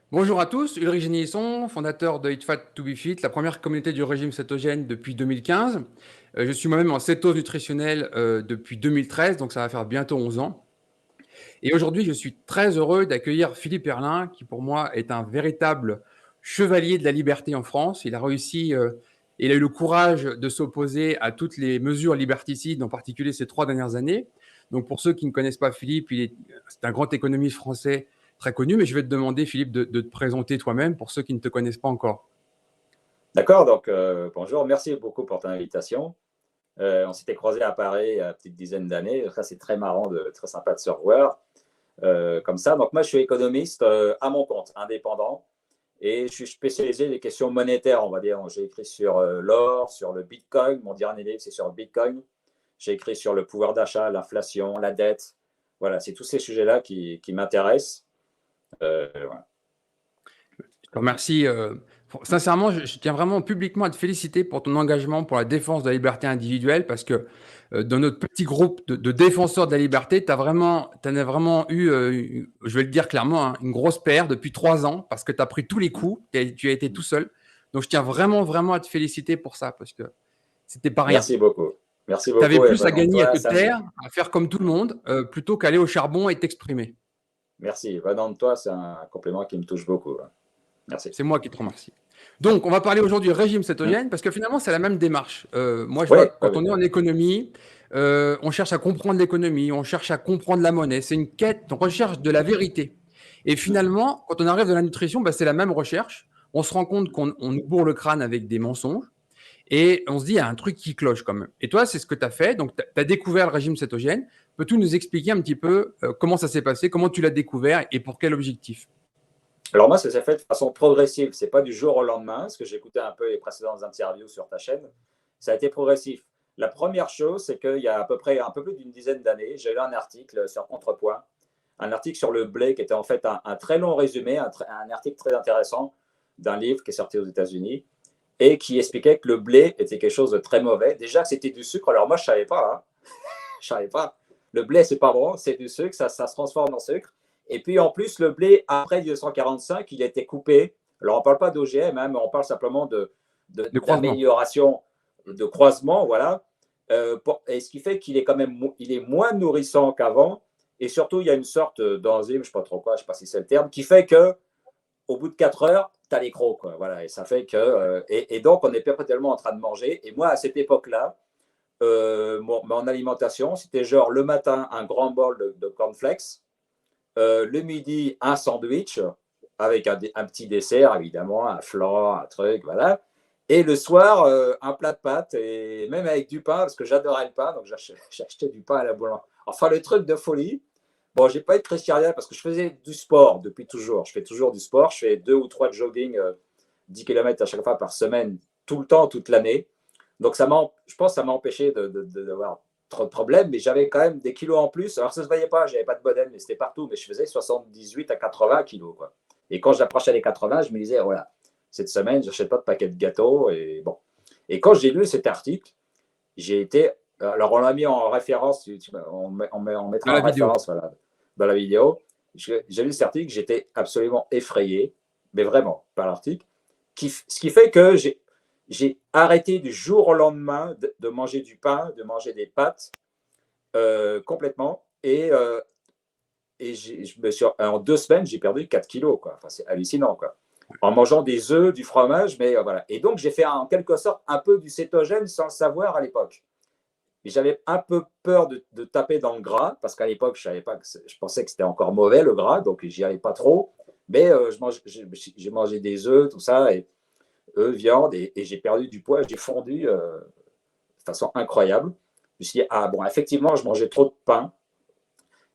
Bonjour à tous, Ulrich Génisson, fondateur de Eat Fat to Be Fit, la première communauté du régime cétogène depuis 2015. Je suis moi-même en cétose nutritionnelle depuis 2013, donc ça va faire bientôt 11 ans. Et aujourd'hui, je suis très heureux d'accueillir Philippe Herlin, qui pour moi est un véritable chevalier de la liberté en France. Il a réussi, il a eu le courage de s'opposer à toutes les mesures liberticides, en particulier ces 3 dernières années. Donc pour ceux qui ne connaissent pas Philippe, c'est un grand économiste français très connu, mais je vais te demander, Philippe, de te présenter toi-même pour ceux qui ne te connaissent pas encore. D'accord, donc bonjour, merci beaucoup pour ton invitation. On s'était croisés à Paris il y a une petite dizaine d'années. Ça, c'est très marrant, très sympa de se revoir comme ça. Donc, moi, je suis économiste à mon compte, indépendant, et je suis spécialisé dans les questions monétaires, on va dire. J'ai écrit sur l'or, sur le bitcoin. Mon dernier livre, c'est sur le bitcoin. J'ai écrit sur le pouvoir d'achat, l'inflation, la dette. Voilà, c'est tous ces sujets-là qui m'intéressent. Voilà. Je te remercie. Sincèrement, je tiens vraiment publiquement à te féliciter pour ton engagement pour la défense de la liberté individuelle parce que dans notre petit groupe de défenseurs de la liberté, tu en as vraiment eu, je vais le dire clairement, hein, une grosse paire depuis 3 ans parce que tu as pris tous les coups, tu as été tout seul. Donc je tiens vraiment, vraiment à te féliciter pour ça parce que c'était pas rien. Merci beaucoup. Merci Tu avais beaucoup. Et plus à venant de gagner à toi, te ça me, taire, à faire comme tout le monde, plutôt qu'aller au charbon et t'exprimer. Merci. Venant de toi, c'est un complément qui me touche beaucoup. Merci. C'est moi qui te remercie. Donc, on va parler aujourd'hui régime cétogène parce que finalement, c'est la même démarche. Moi, je Oui, vois que oui, quand oui. on est en économie, on cherche à comprendre l'économie, on cherche à comprendre la monnaie. C'est une quête, on recherche de la vérité. Et finalement, quand on arrive dans la nutrition, bah, c'est la même recherche. On se rend compte qu'on nous bourre le crâne avec des mensonges et on se dit, il y a un truc qui cloche quand même. Et toi, c'est ce que tu as fait. Donc, tu as découvert le régime cétogène. Peux-tu nous expliquer un petit peu comment ça s'est passé, comment tu l'as découvert et pour quel objectif? Alors moi, ça s'est fait de façon progressive. C'est pas du jour au lendemain, parce que j'ai écouté un peu les précédentes interviews sur ta chaîne. Ça a été progressif. La première chose, c'est qu'il y a à peu près un peu plus d'une dizaine d'années, j'ai lu un article sur Contrepoint, un article sur le blé qui était en fait un très long résumé, un article très intéressant d'un livre qui est sorti aux États-Unis et qui expliquait que le blé était quelque chose de très mauvais. Déjà que c'était du sucre. Alors moi, je savais pas. Je savais pas. Le blé, c'est pas bon, c'est du sucre, ça se transforme en sucre. Et puis en plus, le blé, après 1945, il a été coupé. Alors on ne parle pas d'OGM, hein, mais on parle simplement De croisement. d'amélioration, de croisement, voilà. Et ce qui fait qu'il est quand même il est moins nourrissant qu'avant. Et surtout, il y a une sorte d'enzyme, je ne sais pas trop quoi, je ne sais pas si c'est le terme, qui fait que au bout de 4 heures, tu as les crocs. Quoi. Voilà, et ça fait que. Et donc, on est perpétuellement en train de manger. Et moi, à cette époque-là, mon alimentation, c'était genre le matin, un grand bol de cornflakes, le midi, un sandwich avec un petit dessert, évidemment, un flan, un truc, voilà. Et le soir, un plat de pâtes, et même avec du pain, parce que j'adorais le pain, donc j'achetais du pain à la boulangerie. Enfin, le truc de folie. Bon, j'ai pas été très céréal parce que je faisais du sport depuis toujours. Je fais toujours du sport. Je fais 2 ou 3 de jogging, 10 km à chaque fois par semaine, tout le temps, toute l'année. Donc, je pense que ça m'a empêché d'avoir trop de problèmes, mais j'avais quand même des kilos en plus. Alors, ça ne se voyait pas, j'avais pas de bonnet, mais c'était partout. Mais je faisais 78 à 80 kilos. Quoi. Et quand j'approchais les 80, je me disais, voilà, cette semaine, je n'achète pas de paquet de gâteaux. Et bon. Et quand j'ai lu cet article, j'ai été. Alors, on l'a mis en référence, on Dans mettra la en vidéo. référence voilà, dans la vidéo. J'ai lu cet article, j'étais absolument effrayé, mais vraiment, par l'article. Ce qui fait que j'ai arrêté du jour au lendemain de manger du pain, de manger des pâtes complètement. Et en 2 semaines, j'ai perdu 4 kilos. Quoi. Enfin, c'est hallucinant. Quoi. En mangeant des œufs, du fromage, mais voilà. Et donc, j'ai fait en quelque sorte un peu du cétogène sans le savoir à l'époque. Et j'avais un peu peur de taper dans le gras, parce qu'à l'époque, je pensais que c'était encore mauvais le gras, donc j'y allais pas trop. Mais j'ai mangé des œufs, tout ça, et viande, et j'ai perdu du poids, j'ai fondu de façon incroyable. Je me suis dit, ah bon, effectivement, je mangeais trop de pain.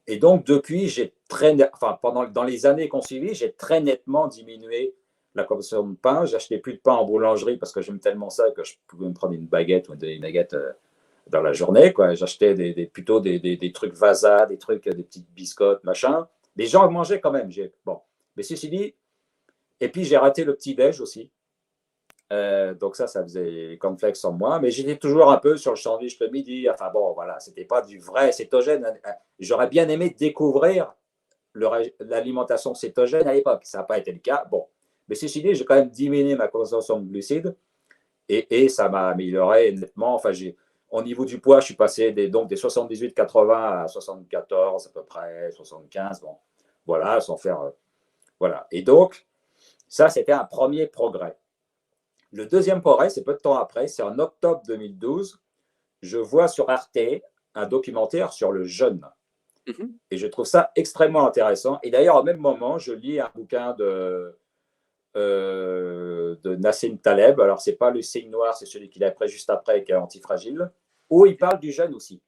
Et donc, depuis, dans les années qu'on suivit, j'ai très nettement diminué la consommation de pain. J'achetais plus de pain en boulangerie parce que j'aime tellement ça que je pouvais me prendre une baguette ou des baguettes dans la journée. Quoi. J'achetais plutôt des trucs Vasa, des trucs, des petites biscottes, machin. Les gens mangeaient quand même. Bon. Mais ceci dit, et puis j'ai raté le petit-déj aussi. Donc ça faisait les cornflakes en moins. Mais j'étais toujours un peu sur le sandwich le midi. Enfin bon, voilà, c'était pas du vrai cétogène. J'aurais bien aimé découvrir l'alimentation cétogène à l'époque. Ça n'a pas été le cas. Bon. Mais ceci dit, j'ai quand même diminué ma consommation de glucides et ça m'a amélioré nettement. Enfin, au niveau du poids, je suis passé donc des 78-80 à 74 à peu près, 75. Bon, voilà, sans faire. Voilà. Et donc, ça, c'était un premier progrès. Le deuxième progrès, c'est peu de temps après, c'est en octobre 2012, je vois sur Arte un documentaire sur le jeûne. Et je trouve ça extrêmement intéressant. Et d'ailleurs, au même moment, je lis un bouquin de Nassim Taleb. Alors, ce n'est pas le signe noir, c'est celui qu'il a pris juste après, qui est Antifragile, où il parle du jeûne aussi.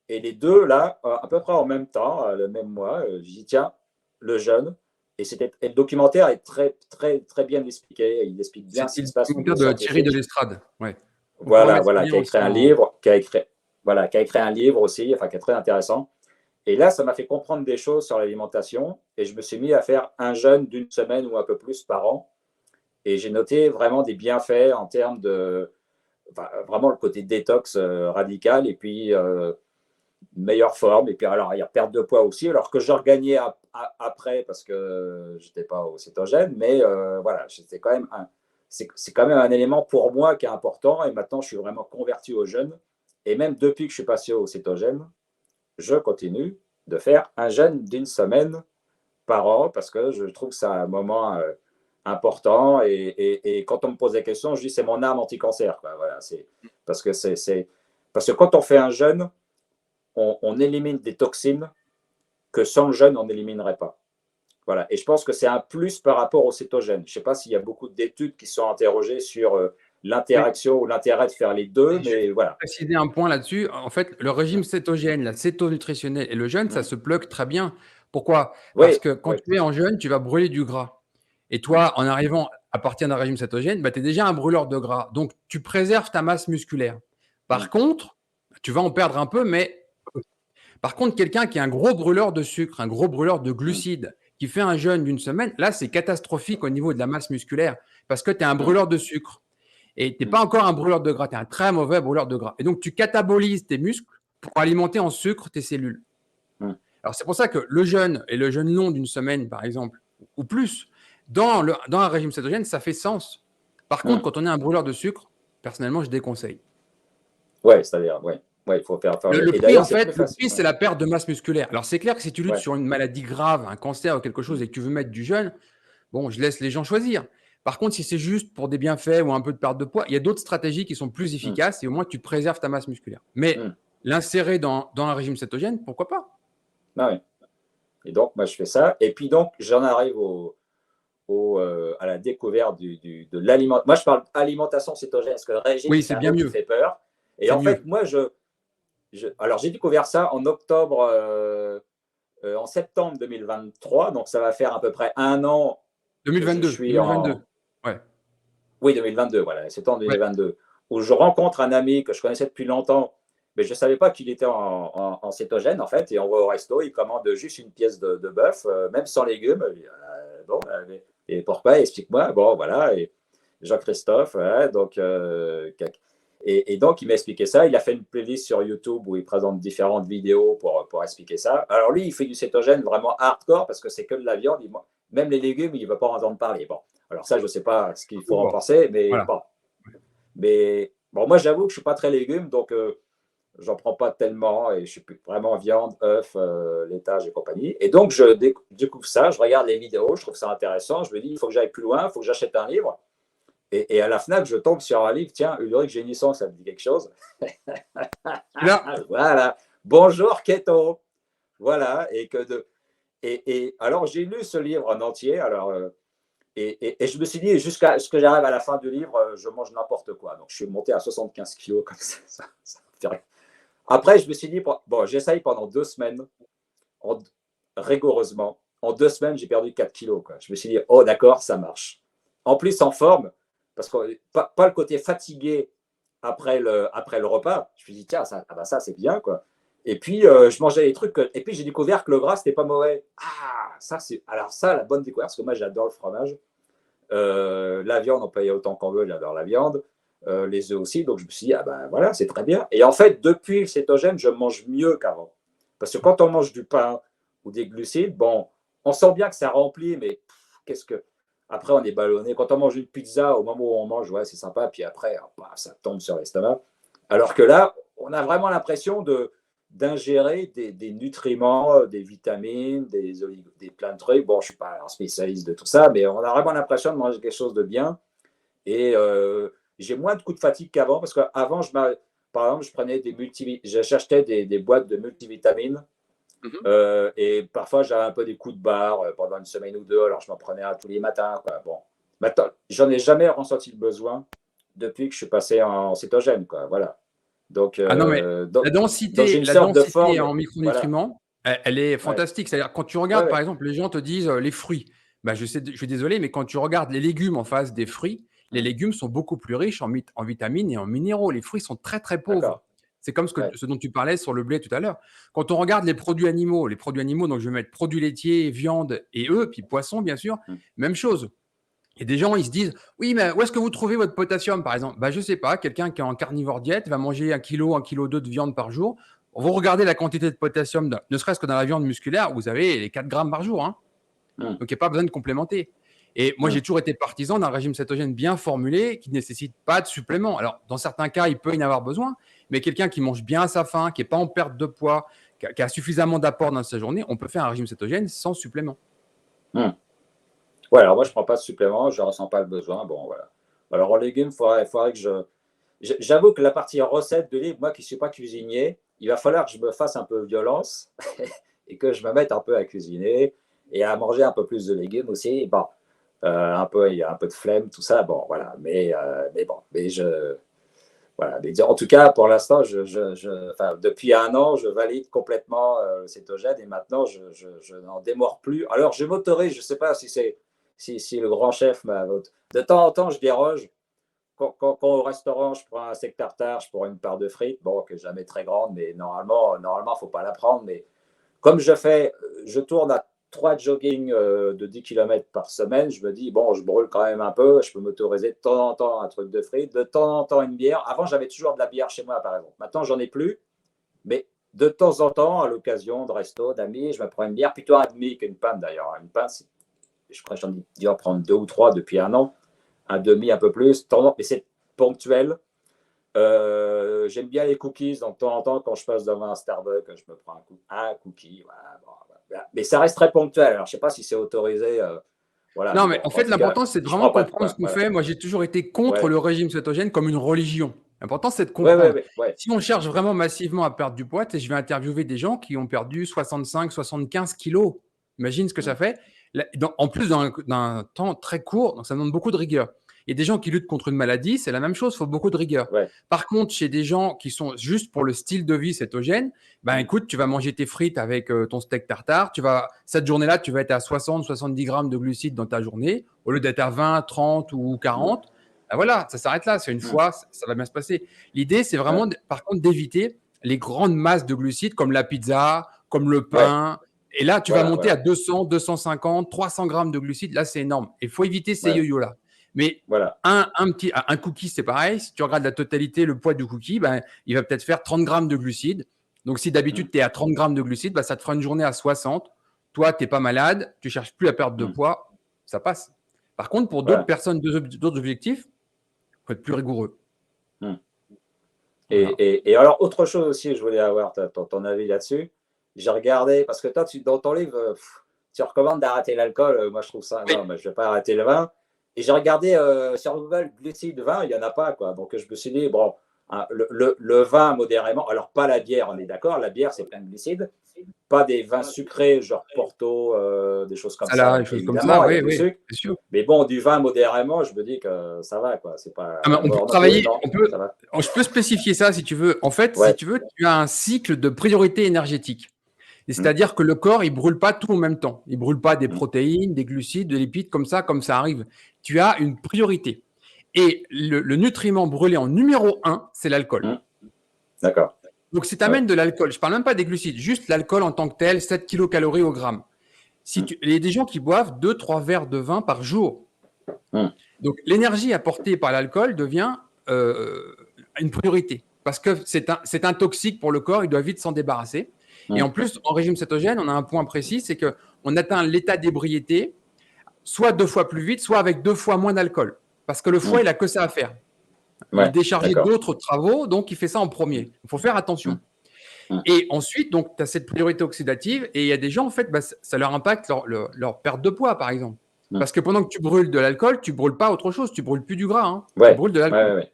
Et les deux, là, à peu près en même temps, le même mois, je dis, tiens, le jeûne. Et le documentaire est très, très, très bien expliqué. Il explique bien ce C'était qui le se passe au niveau documentaire de Thierry scientifique. Delestrade. Ouais. On pourra Voilà, mettre ce voilà, lien qui a aussi écrit un livre, qui a écrit un livre aussi, enfin, qui est très intéressant. Et là, ça m'a fait comprendre des choses sur l'alimentation. Et je me suis mis à faire un jeûne d'une semaine ou un peu plus par an. Et j'ai noté vraiment des bienfaits en termes de, enfin, vraiment le côté détox radical et puis meilleure forme. Et puis alors, il y a perte de poids aussi, alors que je regagnais après parce que je n'étais pas au cétogène. Mais voilà, c'est quand même un élément pour moi qui est important. Et maintenant, je suis vraiment converti au jeûne. Et même depuis que je suis passé au cétogène, je continue de faire un jeûne d'une semaine par an parce que je trouve que c'est un moment important. Et quand on me pose des questions, je dis c'est mon arme anti-cancer. Voilà, parce que parce que quand on fait un jeûne, on élimine des toxines que sans le jeûne, on n'éliminerait pas. Voilà. Et je pense que c'est un plus par rapport au cétogène. Je ne sais pas s'il y a beaucoup d'études qui sont interrogées sur Mais l'interaction ou l'intérêt de faire les deux, juste mais voilà. préciser un point là-dessus. En fait, le régime cétogène, la cétonutritionnelle et le jeûne, ça se plug très bien. Pourquoi? Parce Oui, que quand oui. tu es en jeûne, tu vas brûler du gras. Et toi, en arrivant à partir d'un régime cétogène, bah, tu es déjà un brûleur de gras. Donc, tu préserves ta masse musculaire. Par contre, tu vas en perdre un peu, mais par contre, quelqu'un qui est un gros brûleur de sucre, un gros brûleur de glucides, qui fait un jeûne d'une semaine, là, c'est catastrophique au niveau de la masse musculaire parce que tu es un brûleur de sucre. Et tu n'es pas encore un brûleur de gras, tu es un très mauvais brûleur de gras. Et donc, tu catabolises tes muscles pour alimenter en sucre tes cellules. Alors, c'est pour ça que le jeûne et le jeûne long d'une semaine, par exemple, ou plus, dans un régime cétogène, ça fait sens. Par contre, quand on est un brûleur de sucre, personnellement, je déconseille. Ouais, c'est-à-dire, ouais, il faut faire. Le Et prix, d'ailleurs, en c'est plus fait, le facile. prix, c'est la perte de masse musculaire. Alors, c'est clair que si tu luttes Ouais. sur une maladie grave, un cancer ou quelque chose, et que tu veux mettre du jeûne, bon, je laisse les gens choisir. Par contre, si c'est juste pour des bienfaits ou un peu de perte de poids, il y a d'autres stratégies qui sont plus Mm. efficaces et au moins tu préserves ta masse musculaire. Mais Mm. l'insérer dans un régime cétogène, pourquoi pas? Ah ouais. Et donc, moi, je fais ça. Et puis, donc, j'en arrive à la découverte de l'alimentation. Moi, je parle alimentation cétogène, parce que le régime, Oui, c'est c'est un bien mot qui mieux. fait peur. Et C'est en fait, mieux. moi, alors, j'ai découvert ça en octobre, en septembre 2023. Donc, ça va faire à peu près un an que je 2022. suis 2022. Ouais. Oui, 2022, voilà, septembre Ouais. 2022, où je rencontre un ami que je connaissais depuis longtemps, mais je ne savais pas qu'il était en cétogène, en fait, et on va au resto, il commande juste une pièce de bœuf, même sans légumes. Bon, et pourquoi? Explique-moi. Bon, voilà, et Jean-Christophe, voilà, donc, et donc, il m'a expliqué ça. Il a fait une playlist sur YouTube où il présente différentes vidéos pour expliquer ça. Alors, lui, il fait du cétogène vraiment hardcore parce que c'est que de la viande. Même les légumes, il ne veut pas en entendre parler. Bon, alors ça, je ne sais pas ce qu'il faut en Bon, penser, mais voilà. bon. Mais bon, moi, j'avoue que je ne suis pas très légumes, donc j'en prends pas tellement et je suis plus vraiment viande, œufs, laitage et compagnie. Et donc, je découvre ça, je regarde les vidéos, je trouve ça intéressant. Je me dis, il faut que j'aille plus loin, il faut que j'achète un livre. Et à la FNAC, je tombe sur un livre, tiens, Ulrich Génisson, ça me dit quelque chose. Là, Voilà. Bonjour Keto. Voilà. Et alors, j'ai lu ce livre en entier. Alors, et je me suis dit, jusqu'à ce que j'arrive à la fin du livre, je mange n'importe quoi. Donc, je suis monté à 75 kilos comme ça. Après, je me suis dit, bon, j'essaye pendant 2 semaines, rigoureusement. En 2 semaines, j'ai perdu 4 kilos. Quoi. Je me suis dit, oh, d'accord, ça marche. En plus, en forme, parce que pas le côté fatigué après le repas. Je me suis dit, tiens, ça c'est bien. Quoi. Et puis, je mangeais des trucs. Et puis, j'ai découvert que le gras, c'était pas mauvais. Ah, alors ça, la bonne découverte, parce que moi, j'adore le fromage. La viande, on peut y aller autant qu'on veut, j'adore la viande. Les œufs aussi. Donc, je me suis dit, ah ben voilà, c'est très bien. Et en fait, depuis le cétogène, je mange mieux qu'avant. Parce que quand on mange du pain ou des glucides, bon, on sent bien que ça remplit, mais qu'est-ce que. Après, on est ballonné. Quand on mange une pizza, au moment où on mange, ouais, c'est sympa, puis après, ça tombe sur l'estomac. Alors que là, on a vraiment l'impression d'ingérer des nutriments, des vitamines, des plein de trucs. Bon, je ne suis pas un spécialiste de tout ça, mais on a vraiment l'impression de manger quelque chose de bien. Et j'ai moins de coups de fatigue qu'avant, parce qu'avant, par exemple, je prenais j'achetais des boîtes de multivitamines. Et parfois, j'avais un peu des coups de barre pendant une semaine ou deux. Alors, je m'en prenais un tous les matins, quoi. Bon, maintenant, j'en ai jamais ressenti le besoin depuis que je suis passé en cétogène, quoi. Voilà. Donc, Ah non, mais donc, j'ai une la sorte de densité forme. en Voilà. micronutriments, elle est Ouais. fantastique. C'est-à-dire, quand tu Ouais, regardes, par ouais. exemple, les gens te disent les fruits. Bah, je suis désolé, mais quand tu regardes les légumes en face des fruits, les Hum, légumes sont beaucoup plus riches en vitamines et en minéraux. Les fruits sont très, très pauvres. D'accord. C'est comme Ouais. ce dont tu parlais sur le blé tout à l'heure. Quand on regarde les produits animaux, donc je vais mettre produits laitiers, viande et œufs, puis poissons, bien sûr, Hum, même chose. Et des gens, ils se disent, oui, mais où est-ce que vous trouvez votre potassium, par exemple? Bah, je ne sais pas. Quelqu'un qui est en carnivore diète va manger 1 kilo 2 de viande par jour. Vous regardez la quantité de potassium, ne serait-ce que dans la viande musculaire, vous avez les 4 grammes par jour. Hein. hum, Donc, il n'y a pas besoin de complémenter. Et moi, j'ai hum, toujours été partisan d'un régime cétogène bien formulé qui ne nécessite pas de supplément. Alors, dans certains cas, il peut y en avoir besoin, mais quelqu'un qui mange bien à sa faim, qui n'est pas en perte de poids, qui a suffisamment d'apport dans sa journée, on peut faire un régime cétogène sans supplément. hum. Ouais, alors moi, je ne prends pas de supplément, je ne ressens pas le besoin. Bon, voilà. Alors, en légumes, il faudrait que j'avoue que la partie recette de livre, moi qui ne suis pas cuisinier, il va falloir que je me fasse un peu violence et que je me mette un peu à cuisiner et à manger un peu plus de légumes aussi. Bon, il y a un peu de flemme, tout ça. Bon, voilà. Mais bon, voilà. Mais en tout cas, pour l'instant, enfin, depuis un an, je valide complètement le cétogène et maintenant, je n'en démords plus. Alors, je m'autorise, je ne sais pas si le grand chef m'a. De temps en temps, je déroge. Quand au restaurant, je prends un steak tartare, je prends une part de frites, bon, qui n'est jamais très grande, mais normalement, il ne faut pas la prendre. Mais comme je tourne à 3 jogging de 10 km par semaine, je me dis, bon, je brûle quand même un peu, je peux m'autoriser de temps en temps un truc de frites, de temps en temps une bière. Avant, j'avais toujours de la bière chez moi, par exemple. Maintenant, j'en ai plus, mais de temps en temps, à l'occasion de resto, d'amis, je me prends une bière, plutôt un demi qu'une pinte d'ailleurs. Une pinte, je crois que j'en ai dû en prendre 2 ou 3 depuis un an, un demi un peu plus, mais c'est ponctuel. J'aime bien les cookies, donc de temps en temps, quand je passe devant un Starbucks, je me prends un cookie. Voilà, bon, voilà. Mais ça reste très ponctuel. Alors, je ne sais pas si c'est autorisé. Voilà, Non, mais mais bon, en en fait, tout cas, l'important, c'est de je ne vraiment prends pas de comprendre ce quoi. qu'on Voilà. fait. Moi, j'ai toujours été contre Ouais, le régime cétogène comme une religion. L'important, c'est de ouais, ouais, comprendre. ouais, ouais. Si on cherche vraiment massivement à perdre du poids, je vais interviewer des gens qui ont perdu 65, 75 kilos. Imagine ce que ça Mm, fait. En plus d'un temps très court, donc ça demande beaucoup de rigueur. Et des gens qui luttent contre une maladie, c'est la même chose, il faut beaucoup de rigueur. ouais. Par contre, chez des gens qui sont juste pour le style de vie cétogène, ben Mm, écoute, tu vas manger tes frites avec ton steak tartare. Cette journée-là, tu vas être à 60, 70 grammes de glucides dans ta journée, au lieu d'être à 20, 30 ou mm, 40. Ben voilà, ça s'arrête là. C'est une mm, fois, ça va bien se passer. L'idée, c'est ouais, vraiment, par contre, d'éviter les grandes masses de glucides comme la pizza, comme le ouais. pain. Et là, tu vas Voilà, monter à voilà. 200, 250, 300 grammes de glucides. Là, c'est énorme. Il faut éviter ces Ouais, yo-yo-là. Mais voilà. un cookie, c'est pareil. Si tu regardes la totalité, le poids du cookie, ben, il va peut-être faire 30 grammes de glucides. Donc, si Mm, d'habitude, tu es à 30 grammes de glucides, ben, ça te fera une journée à 60. Toi, tu n'es pas malade, tu ne cherches plus à perdre de mm, poids, ça passe. Par contre, pour d'autres voilà. personnes, d'autres objectifs, il faut être plus rigoureux. Mm. Voilà. Et alors, autre chose aussi, je voulais avoir ton avis là-dessus. J'ai regardé, parce que toi, dans ton livre, tu recommandes d'arrêter l'alcool. Moi, je trouve ça, Oui. non, mais je ne vais pas arrêter le vin. Et j'ai regardé sur Google, glucides vin, il n'y en a pas, quoi. Donc, je me suis dit, bon, hein, le vin modérément, alors pas la bière, on est d'accord, la bière, c'est plein de glucides. Pas des vins sucrés, genre Porto, des choses comme Ça là, ça. des choses comme ça, Évidemment, il y a oui, du oui, sucre. c'est sûr. Mais bon, du vin modérément, je me dis que ça va, quoi. C'est pas Ah ben, la on peut mort non plus, travailler, non? Ça va? je peux spécifier ça si tu veux. En fait, si Ouais. tu veux, tu as un cycle de priorité énergétique. Mm, C'est-à-dire que le corps, il brûle pas tout en même temps. Il brûle pas des mm, protéines, des glucides, des lipides comme ça arrive. Tu as une priorité. Et le nutriment brûlé en numéro un, c'est l'alcool. mm. D'accord. Donc, si tu Ouais. amènes de l'alcool, je ne parle même pas des glucides, juste l'alcool en tant que tel, 7 kilocalories au gramme. Mm, Il y a des gens qui boivent 2-3 verres de vin par jour. mm, Donc, l'énergie apportée par l'alcool devient euh, une priorité parce que c'est un toxique pour le corps, il doit vite s'en débarrasser. Et mm, en plus, en régime cétogène, on a un point précis, c'est que on atteint l'état d'ébriété soit 2 fois plus vite, soit avec 2 fois moins d'alcool. Parce que le foie, il a que ça à faire. Il est Ouais, déchargé d'accord. d'autres travaux, donc il fait ça en premier. Il faut faire attention. Hum, Et ensuite, donc, tu as cette priorité oxydative et il y a des gens, en fait, bah, ça leur impacte leur perte de poids, par exemple. hum. Parce que pendant que tu brûles de l'alcool, tu brûles pas autre chose, tu brûles plus du gras, hein, tu Ouais, brûles de ouais, l'alcool. ouais, ouais.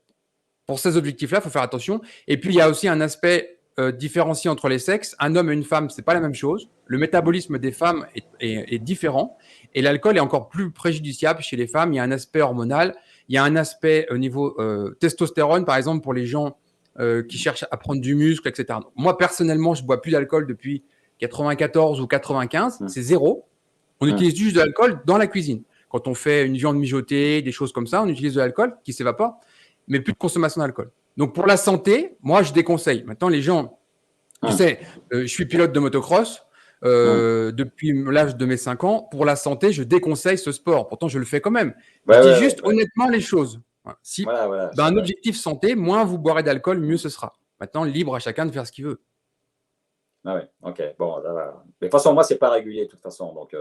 Pour ces objectifs-là, il faut faire attention. Et puis, il y a aussi un aspect différencié entre les sexes. Un homme et une femme, c'est pas la même chose. Le métabolisme des femmes est différent. Et l'alcool est encore plus préjudiciable chez les femmes. Il y a un aspect hormonal. Il y a un aspect au niveau testostérone, par exemple, pour les gens qui cherchent à prendre du muscle, etc. Donc, moi, personnellement, je bois plus d'alcool depuis 94 ou 95. Hum, C'est zéro. On hum. utilise juste de l'alcool dans la cuisine. Quand on fait une viande mijotée, des choses comme ça, on utilise de l'alcool qui s'évapore, mais plus de consommation d'alcool. Donc pour la santé, moi je déconseille. Maintenant les gens, tu Hum, sais, je suis pilote de motocross hum. depuis l'âge de mes 5 ans. Pour la santé, je déconseille ce sport. Pourtant je le fais quand même. Je Ouais, dis ouais, ouais, juste ouais. honnêtement les choses. Voilà. Si Voilà, voilà. dans un Ouais. objectif santé, moins vous boirez d'alcool, mieux ce sera. Maintenant, libre à chacun de faire ce qu'il veut. Ah ouais, ok. Bon, là, voilà. Mais de toute façon, moi, c'est pas régulier, de toute façon. Donc,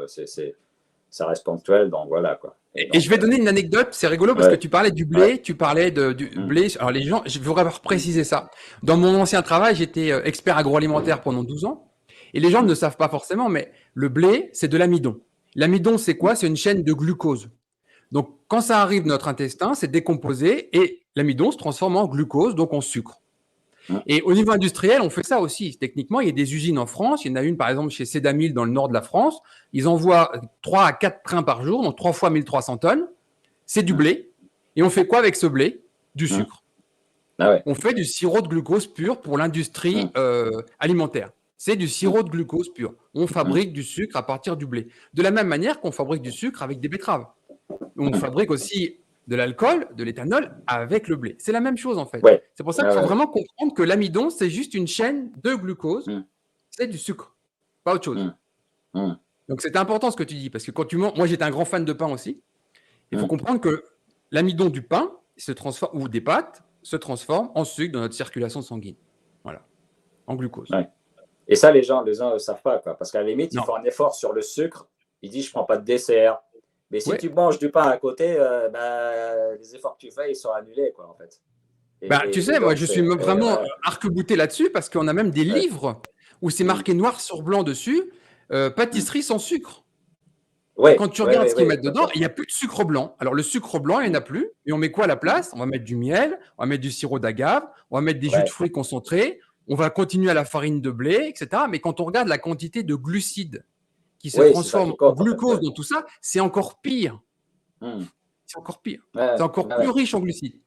ça reste ponctuel. Donc, voilà, quoi. Et Et je donc, vais donner une anecdote, c'est rigolo parce que ouais, tu parlais du ouais. blé, tu parlais du Hum, blé. Alors les gens, je voudrais préciser ça. Dans mon ancien travail, j'étais expert agroalimentaire pendant 12 ans. Et les gens ne hum, le savent pas forcément, mais le blé, c'est de l'amidon. L'amidon, c'est hum, quoi? C'est une chaîne de glucose. Donc quand ça arrive dans notre intestin, c'est décomposé et l'amidon se transforme en glucose, donc en sucre. hum, Et au niveau industriel, on fait ça aussi. Techniquement, il y a des usines en France. Il y en a une, par exemple, chez Cédamil, dans le nord de la France. Ils envoient 3 à 4 trains par jour, donc 3 fois 1300 tonnes. C'est du hum, blé. Et on fait quoi avec ce blé? Du hum. sucre. Ah ouais. On fait du sirop de glucose pur pour l'industrie Hum, alimentaire. C'est du hum, sirop de glucose pur. On hum, fabrique du sucre à partir du blé. De la même manière qu'on fabrique du sucre avec des betteraves. On hum. fabrique aussi de l'alcool, de l'éthanol avec le blé. C'est la même chose en fait. Ouais. C'est pour ça Ah qu'il faut ouais, ouais. vraiment comprendre que l'amidon, c'est juste une chaîne de glucose. Hum, C'est du sucre, pas autre chose. hum, hum, Donc c'est important ce que tu dis, parce que quand tu manges, moi j'étais un grand fan de pain aussi. Il faut hum. comprendre que l'amidon du pain se transforme, ou des pâtes se transforme en sucre dans notre circulation sanguine. Voilà, en glucose. Ouais. Et ça, les gens ne le savent pas, quoi. Parce qu'à la limite, ils Non. font un effort sur le sucre. Ils disent, je prends pas de dessert. Mais si Ouais. tu manges du pain à côté, bah, les efforts que tu fais, ils sont annulés, quoi, en fait. Bah, tu Et sais, moi donc, je suis c'est. Et vraiment voilà. arc-bouté là-dessus parce qu'on a même des Ouais. livres où c'est Hum. marqué noir sur blanc dessus, Hum. pâtisserie sans sucre. Et Ouais, quand tu ouais, regardes ouais, ce qu'ils ouais, mettent dedans, d'accord. il n'y a plus de sucre blanc. Alors le sucre blanc, il n'y en a Hum, plus. Et on met quoi à la hum. place? On va mettre du miel, on va mettre du sirop d'agave, on va mettre des jus de Ouais, fruits concentrés, on va continuer à la farine de blé, etc. Mais quand on regarde la quantité de glucides qui se oui, c'est ça transforment qui en compte, en fait. glucose Ouais. dans tout ça, c'est encore pire. Hum. C'est encore pire. C'est Ouais, encore ouais, plus ouais. riche en glucides.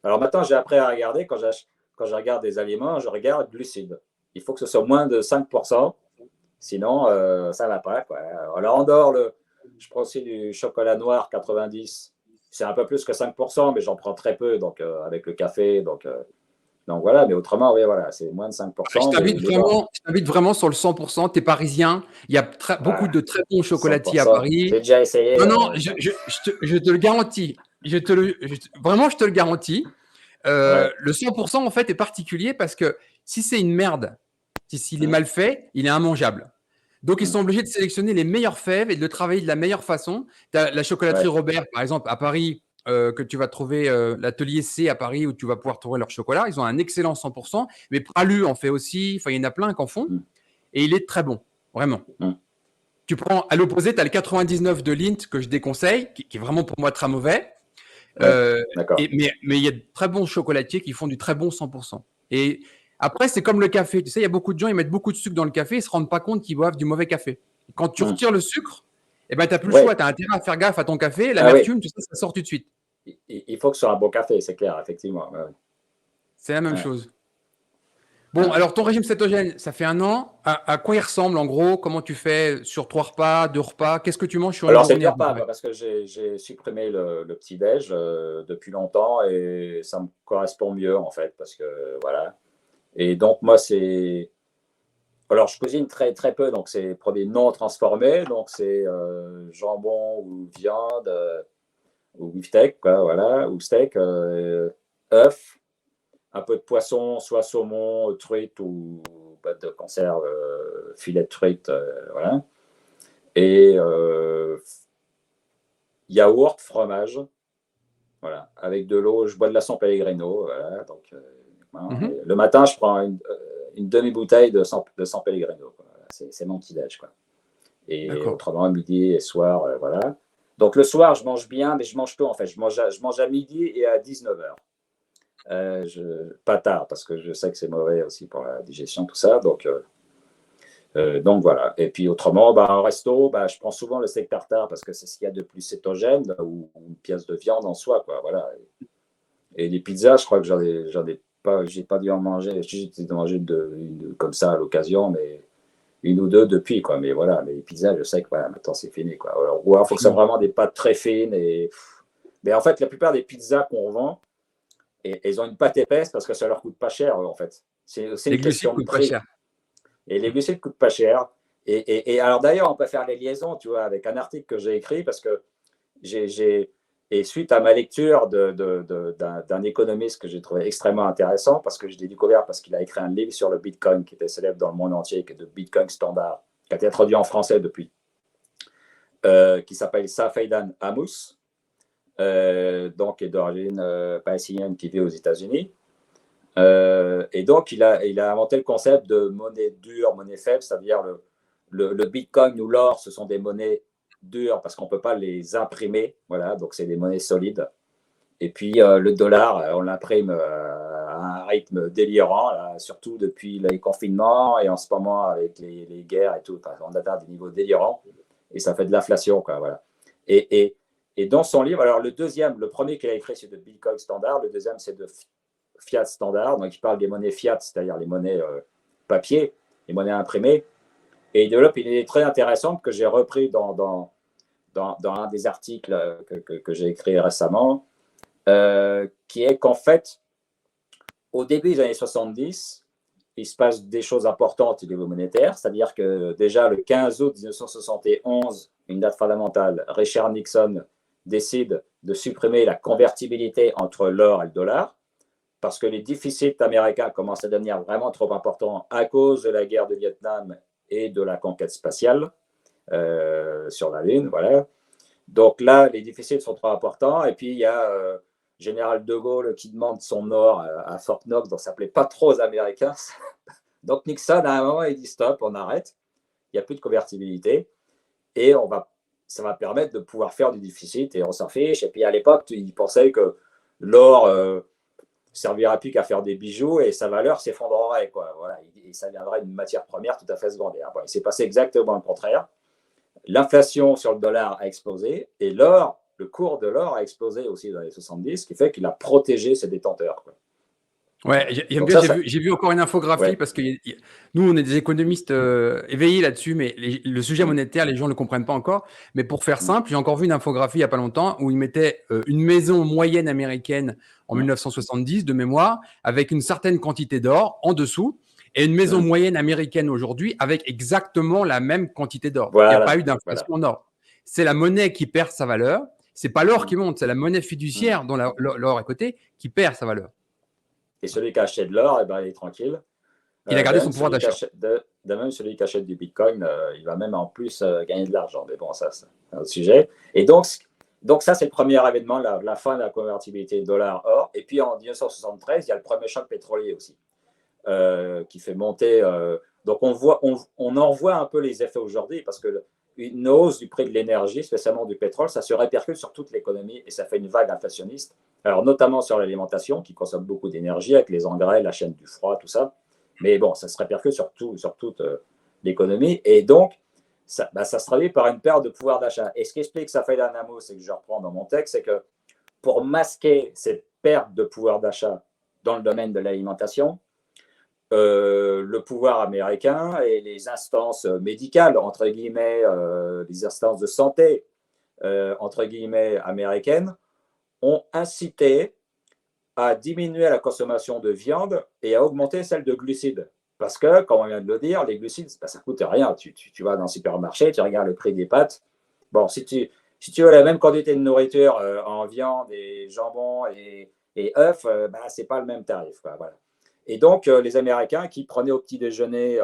Alors maintenant, j'ai appris à regarder, quand je regarde des aliments, je regarde glucides. Il faut que ce soit moins de 5%, sinon ça ne va pas, quoi. Alors en dehors, je prends aussi du chocolat noir 90. C'est un peu plus que 5%, mais j'en prends très peu donc, avec le café. Donc voilà, mais autrement, oui, voilà, c'est moins de Je 5%, t'invite mais bon, vraiment, je t'invite vraiment sur le 100%. Tu es parisien. Il y a beaucoup voilà, de très bons chocolatiers à 100%. Paris. J'ai déjà essayé. Non, non, je te le garantis. Vraiment, je te le garantis. Ouais. Le 100%, en fait, est particulier parce que si c'est une merde, s'il est Hum, mal fait, il est immangeable. Donc, ils hum, sont obligés de sélectionner les meilleures fèves et de le travailler de la meilleure façon. Tu as la chocolaterie ouais, Robert, par exemple, à Paris, que tu vas trouver, l'atelier C à Paris, où tu vas pouvoir trouver leur chocolat. Ils ont un excellent 100%, mais Pralu en fait aussi. Enfin, il y en a plein qui en font. hum, Et il est très bon, vraiment. hum, Tu prends à l'opposé, tu as le 99 de Lindt que je déconseille, qui est vraiment pour moi très mauvais. ouais, Euh, d'accord. mais il y a de très bons chocolatiers qui font du très bon 100%. Et après, c'est comme le café. Tu sais, il y a beaucoup de gens, ils mettent beaucoup de sucre dans le café, ils ne se rendent pas compte qu'ils boivent du mauvais café. Quand tu Hum, retires le sucre, eh ben, tu n'as plus le choix. ouais, Tu as intérêt à faire gaffe à ton café. ah oui, L'amertume, tu sais, ça sort tout de suite. il faut que ce soit un bon café, c'est clair, effectivement. Ouais, C'est la même ouais, chose. Bon, ouais. alors ton régime cétogène, ça fait un an. À quoi il ressemble en gros? Comment tu fais sur 3 repas, 2 repas? Qu'est-ce que tu manges sur une Alors, c'est journée à dur peu pas, près? parce que j'ai supprimé le petit-déj depuis longtemps et ça me correspond mieux, en fait, parce que voilà. Et donc, moi, c'est. Alors, je cuisine très, très peu, donc c'est produits non transformés, donc c'est jambon ou viande ou beefsteak, quoi, voilà, ou steak, œuf, un peu de poisson, soit saumon, truite ou boîte de conserve, filet de truite, voilà. et yaourt, fromage, voilà, avec de l'eau. Je bois de la San Pellegrino, voilà, donc, hein, Mhm. le matin, je prends une demi-bouteille de San Pellegrino, quoi. Voilà, c'est mon petit déj, quoi. Et D'accord. autrement, midi et soir, voilà. Donc le soir, je mange bien, mais je mange tôt en fait. Je mange à midi et à 19h. Pas tard, parce que je sais que c'est mauvais aussi pour la digestion, tout ça. Donc voilà. Et puis autrement, bah, en resto, bah, je prends souvent le steak tartare parce que c'est ce qu'il y a de plus cétogène ou une pièce de viande en soi, quoi. Voilà. Et les pizzas, je crois que j'en ai pas, j'ai pas dû en manger. J'ai mangé comme ça à l'occasion, mais une ou deux depuis, quoi. Mais voilà, les pizzas, je sais que voilà, maintenant c'est fini, quoi. Alors, ou alors, il faut que ce soit Fini. vraiment des pâtes très fines. Mais en fait, la plupart des pizzas qu'on vend, elles ont une pâte épaisse parce que ça leur coûte pas cher, en fait. C'est aussi Les une glucides question de coûtent pas prix. cher. Et les glucides ne coûtent pas cher. Et alors d'ailleurs, on peut faire les liaisons, tu vois, avec un article que j'ai écrit parce que et suite à ma lecture d'un économiste que j'ai trouvé extrêmement intéressant, parce que je l'ai découvert parce qu'il a écrit un livre sur le Bitcoin qui était célèbre dans le monde entier, qui est de Bitcoin Standard, qui a été traduit en français depuis, qui s'appelle Safedan Amos, donc qui est d'origine palestinienne, qui vit aux États-Unis. Et donc, il a inventé le concept de monnaie dure, monnaie faible, c'est-à-dire le Bitcoin ou l'or, ce sont des monnaies dures parce qu'on ne peut pas les imprimer. Voilà, donc c'est des monnaies solides. Et puis le dollar, on l'imprime à un rythme délirant, là, surtout depuis les confinements et en ce moment avec les guerres et tout. Enfin, on atteint des niveaux délirants et ça fait de l'inflation, quoi. Voilà. Et, et, et dans son livre, alors le premier qu'il a écrit, c'est de Bitcoin Standard, le deuxième, c'est de fiat standard. Donc, il parle des monnaies fiat, c'est-à-dire les monnaies papier, les monnaies imprimées. Et il développe une idée très intéressante que j'ai repris dans un des articles que j'ai écrit récemment, qui est qu'en fait, au début des années 70, il se passe des choses importantes au niveau monétaire, c'est-à-dire que déjà le 15 août 1971, une date fondamentale, Richard Nixon décide de supprimer la convertibilité entre l'or et le dollar, parce que les déficits américains commencent à devenir vraiment trop importants à cause de la guerre du Vietnam et de la conquête spatiale sur la Lune. Voilà. Donc là, les déficits sont trop importants. Et puis, il y a Général de Gaulle qui demande son or à Fort Knox, donc ça ne plaît pas trop aux Américains. Donc Nixon, à un moment, il dit stop, on arrête. Il n'y a plus de convertibilité. Et ça va permettre de pouvoir faire du déficit et on s'en fiche. Et puis à l'époque, il pensait que l'or servira plus qu'à faire des bijoux et sa valeur s'effondrerait, quoi. Voilà, et ça deviendrait une matière première tout à fait secondaire. Bon, il s'est passé exactement le contraire. L'inflation sur le dollar a explosé et l'or, le cours de l'or a explosé aussi dans les 70, ce qui fait qu'il a protégé ses détenteurs, quoi. Ouais, Voilà. j'aime Donc bien, ça, j'ai vu encore une infographie ouais. parce que nous, on est des économistes éveillés là-dessus, mais le sujet Mm, monétaire, les gens ne le comprennent pas encore. Mais pour faire mm, simple, j'ai encore vu une infographie il n'y a pas longtemps où ils mettaient une maison moyenne américaine en mm, 1970 de mémoire avec une certaine quantité d'or en dessous et une maison mm. moyenne américaine aujourd'hui avec exactement la même quantité d'or. Il n'y a pas Voilà, eu d'inflation voilà. en or. C'est la monnaie qui perd sa valeur. C'est pas l'or Mm, qui monte, c'est la monnaie mm, fiduciaire dont l'or est coté qui perd sa valeur. et celui qui achète de l'or, eh ben, il est tranquille. Il a De gardé son même, pouvoir celui qui d'achat. achète, même celui qui achète du Bitcoin, il va même en plus gagner de l'argent. Mais bon, ça, c'est un autre sujet. Et donc ça, c'est le premier événement, la fin de la convertibilité dollar-or. Et puis en 1973, il y a le premier choc pétrolier aussi, qui fait monter. Donc on en voit un peu les effets aujourd'hui, parce que une hausse du prix de l'énergie, spécialement du pétrole, ça se répercute sur toute l'économie et ça fait une vague inflationniste. Alors notamment sur l'alimentation, qui consomme beaucoup d'énergie avec les engrais, la chaîne du froid, tout ça. Mais bon, ça se répercute sur toute l'économie. Et donc, ça se traduit par une perte de pouvoir d'achat. Et ce qui explique ça fait d'Anamo, c'est que je reprends dans mon texte, c'est que pour masquer cette perte de pouvoir d'achat dans le domaine de l'alimentation, le pouvoir américain et les instances médicales, entre guillemets, les instances de santé, entre guillemets, américaines, ont incité à diminuer la consommation de viande et à augmenter celle de glucides. Parce que, comme on vient de le dire, les glucides, ben, ça ne coûte rien. Tu vas dans le supermarché, tu regardes le prix des pâtes. Bon, si tu veux la même quantité de nourriture en viande et jambon et œufs, ben, ce n'est pas le même tarif, quoi, voilà. Et donc, les Américains qui prenaient au petit déjeuner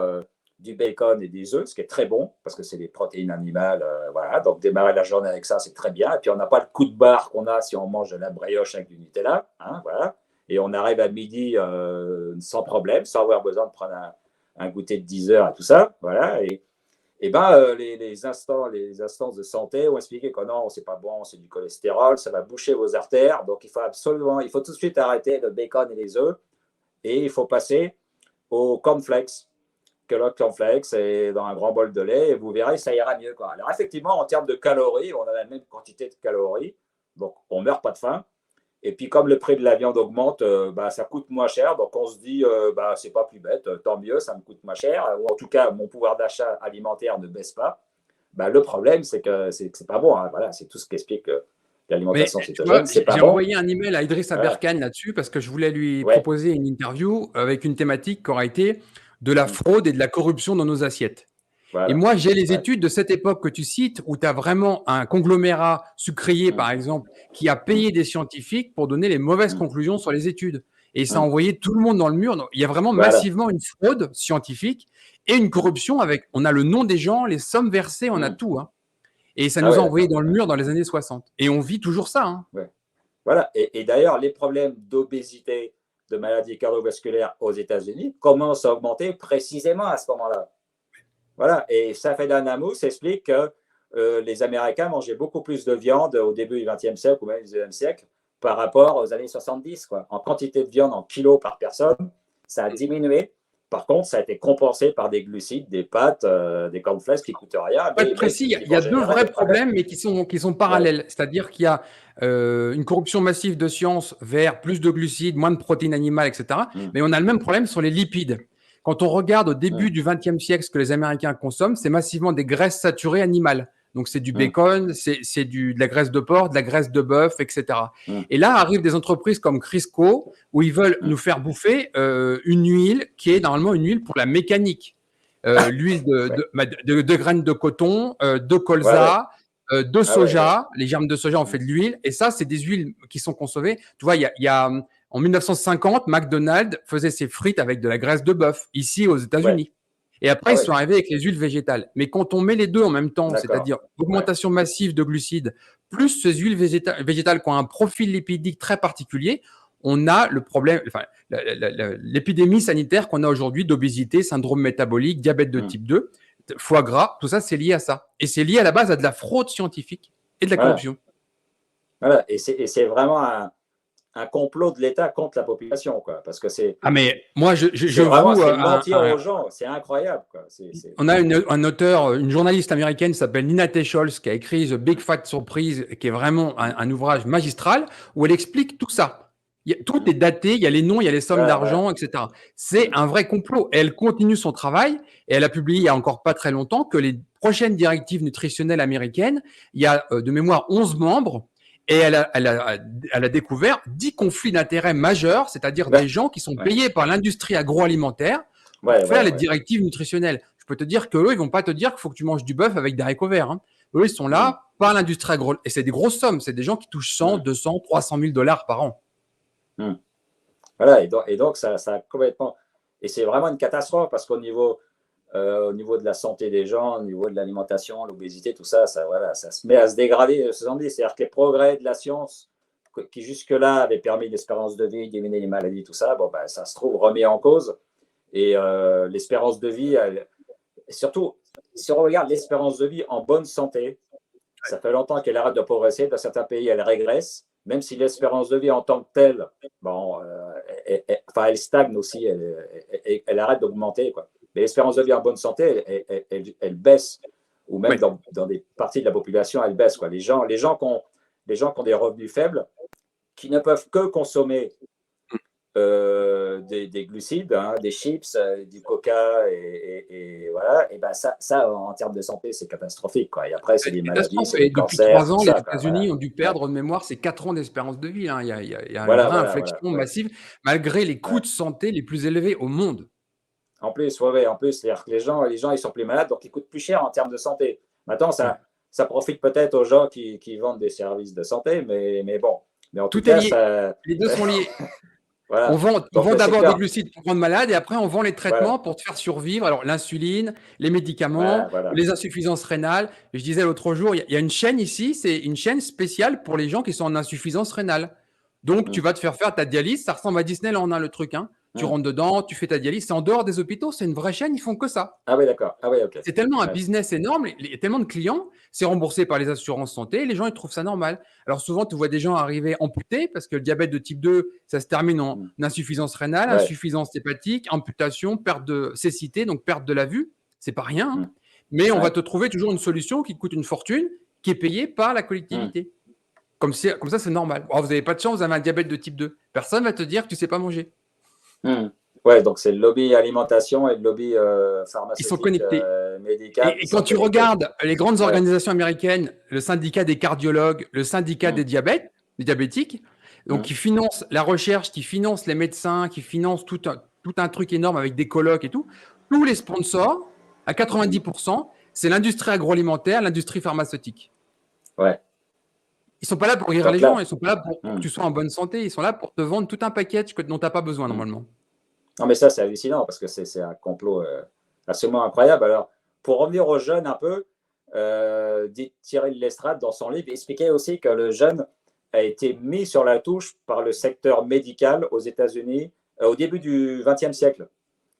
du bacon et des œufs, ce qui est très bon, parce que c'est des protéines animales. Voilà, donc démarrer la journée avec ça, c'est très bien. Et puis, on n'a pas le coup de barre qu'on a si on mange de la brioche avec du Nutella. Hein, voilà. Et on arrive à midi sans problème, sans avoir besoin de prendre un goûter de 10 heures et tout ça. Voilà. Et ben, les instances de santé ont expliqué que non, c'est pas bon, c'est du cholestérol, ça va boucher vos artères. Donc, il faut tout de suite arrêter le bacon et les œufs. Et il faut passer au cornflakes. Kellogg cornflakes et dans un grand bol de lait, et vous verrez, ça ira mieux, quoi. Alors, effectivement, en termes de calories, on a la même quantité de calories. Donc, on ne meurt pas de faim. Et puis, comme le prix de la viande augmente, ça coûte moins cher. Donc, on se dit, c'est pas plus bête, tant mieux, ça me coûte moins cher. Ou en tout cas, mon pouvoir d'achat alimentaire ne baisse pas. Le problème, c'est que c'est pas bon. Hein. Voilà, c'est tout ce qu'explique Mais l'alimentation tu vois, cétogène. C'est pas j'ai bon. envoyé un email à Idriss Voilà. Aberkane là-dessus parce que je voulais lui Ouais. proposer une interview avec une thématique qui aurait été de la fraude et de la corruption dans nos assiettes. Voilà. Et moi, j'ai les Ouais. études de cette époque que tu cites où tu as vraiment un conglomérat sucrier, par exemple, qui a payé des scientifiques pour donner les mauvaises conclusions sur les études. Et ça a envoyé tout le monde dans le mur. Donc, il y a vraiment massivement une fraude scientifique et une corruption avec, on a le nom des gens, les sommes versées, on a tout. Hein. Et ça nous a envoyé dans le mur dans les années 60. Et on vit toujours ça. Hein. Ouais. Voilà. Et d'ailleurs, les problèmes d'obésité, de maladies cardiovasculaires aux États-Unis commencent à augmenter précisément à ce moment-là. Voilà. Et Safed Anamou s'explique que les Américains mangeaient beaucoup plus de viande au début du XXe siècle ou même du XIXe siècle par rapport aux années 70. Quoi. En quantité de viande en kilos par personne, ça a diminué. Par contre, ça a été compensé par des glucides, des pâtes, des cornflakes qui ne coûtent rien. Pour être précis, il y a deux vrais problèmes, mais qui sont parallèles. Ouais. C'est-à-dire qu'il y a une corruption massive de sciences vers plus de glucides, moins de protéines animales, etc. Mais on a le même problème sur les lipides. Quand on regarde au début du XXe siècle ce que les Américains consomment, c'est massivement des graisses saturées animales. Donc, c'est du bacon, c'est de la graisse de porc, de la graisse de bœuf, etc. Et là arrivent des entreprises comme Crisco, où ils veulent nous faire bouffer une huile qui est normalement une huile pour la mécanique. L'huile de graines de coton, de colza, de soja. Les germes de soja, on fait de l'huile. Et ça, c'est des huiles qui sont consommées. Tu vois, il y a en 1950, McDonald's faisait ses frites avec de la graisse de bœuf, ici aux États-Unis. Et après, ils sont arrivés avec les huiles végétales. Mais quand on met les deux en même temps, c'est-à-dire augmentation massive de glucides, plus ces huiles végétales qui ont un profil lipidique très particulier, on a le problème, enfin, l'épidémie sanitaire qu'on a aujourd'hui d'obésité, syndrome métabolique, diabète de type 2, foie gras, tout ça, c'est lié à ça. Et c'est lié à la base à de la fraude scientifique et de la corruption. Voilà, et c'est vraiment un complot de l'État contre la population, quoi, parce que c'est. Ah mais moi je vraiment c'est mentir aux gens, c'est incroyable, quoi. On a un auteur, une journaliste américaine qui s'appelle Nina T. Scholz qui a écrit The Big Fat Surprise, qui est vraiment un ouvrage magistral où elle explique tout ça. Tout est daté, il y a les noms, il y a les sommes d'argent, etc. C'est un vrai complot. Et elle continue son travail et elle a publié il y a encore pas très longtemps que les prochaines directives nutritionnelles américaines, il y a de mémoire 11 membres. Et elle a découvert 10 conflits d'intérêts majeurs, c'est-à-dire des gens qui sont payés par l'industrie agroalimentaire pour faire les directives nutritionnelles. Je peux te dire qu'eux, ils vont pas te dire qu'il faut que tu manges du bœuf avec des haricots verts. Hein. Eux, ils sont là par l'industrie agroalimentaire. Et c'est des grosses sommes. C'est des gens qui touchent 100, 200, 300 000 $ par an. Voilà. Et donc ça a complètement. Et c'est vraiment une catastrophe parce qu'au niveau de la santé des gens, au niveau de l'alimentation, l'obésité, tout ça, ça se met à se dégrader. C'est-à-dire que les progrès de la science, qui jusque-là avaient permis l'espérance de vie, d'éliminer les maladies, tout ça, ça se trouve remis en cause. Et l'espérance de vie, surtout, si on regarde l'espérance de vie en bonne santé, ça fait longtemps qu'elle arrête de progresser. Dans certains pays, elle régresse, même si l'espérance de vie en tant que telle, elle stagne aussi, elle arrête d'augmenter, quoi. Mais l'espérance de vie en bonne santé, elle baisse, ou même dans des parties de la population, elle baisse, quoi. Les gens qui ont des revenus faibles, qui ne peuvent que consommer des glucides, hein, des chips, du coca, et voilà, et ça, en termes de santé, c'est catastrophique, quoi. Et après, c'est des maladies, c'est des cancers. Depuis 3 ans, les États-Unis ont dû perdre de mémoire ces 4 ans d'espérance de vie. Hein. Il y a une vraie inflexion massive, malgré les coûts de santé les plus élevés au monde. En plus, c'est-à-dire que les gens, ils sont plus malades, donc ils coûtent plus cher en termes de santé. Maintenant, ça profite peut-être aux gens qui vendent des services de santé, mais bon. Mais en tout cas, les deux sont liés. Voilà. On Donc vend le d'abord des secteur, glucides pour rendre malade et après on vend les voilà, traitements pour te faire survivre. Alors l'insuline, les médicaments, voilà, voilà. les insuffisances rénales. Je disais l'autre jour, il y a une chaîne ici, c'est une chaîne spéciale pour les gens qui sont en insuffisance rénale. Donc tu Hum, vas te faire ta dialyse, ça ressemble à Disneyland, hein, le truc. Hein. Tu hum. rentres dedans, tu fais ta dialyse, c'est en dehors des hôpitaux, c'est une vraie chaîne, ils font que ça. Ah oui, d'accord. Ah oui, ok. C'est tellement un Ouais. business énorme, il y a tellement de clients, c'est remboursé par les assurances santé, les gens ils trouvent ça normal. Alors souvent, tu vois des gens arriver amputés parce que le diabète de type 2, ça se termine en Hum. insuffisance rénale, Ouais. insuffisance hépatique, amputation, perte de cécité, donc perte de la vue. C'est pas rien, hein. Hum. Mais on va Ouais. te trouver toujours une solution qui coûte une fortune, qui est payée par la Hum. collectivité. Comme ça, c'est normal. Oh, vous n'avez pas de chance, vous avez un diabète de type 2. Personne ne va te dire que tu ne sais pas manger. Hum. Ouais, donc c'est le lobby alimentation et le lobby Ils sont pharmaceutique, connectés. médical, ils Quand sont tu connectés. regardes les grandes Ouais. organisations américaines, le syndicat des cardiologues, le syndicat Hum. des diabétiques, donc Hum. qui financent la recherche, qui financent les médecins, qui financent tout un truc énorme avec des colloques et tout, tous les sponsors, à Hum. 90%, c'est l'industrie agroalimentaire, l'industrie pharmaceutique. Ouais. Ils sont pas là pour guérir Donc les gens, là, ils sont pas là pour que hum. tu sois en bonne santé, ils sont là pour te vendre tout un package dont tu n'as pas besoin Hum. normalement. Non, mais ça, c'est hallucinant parce que c'est un complot absolument incroyable. Alors, pour revenir aux jeunes un peu, Thierry Lestrade, dans son livre, expliquait aussi que le jeune a été mis sur la touche par le secteur médical aux États-Unis au début du XXe siècle.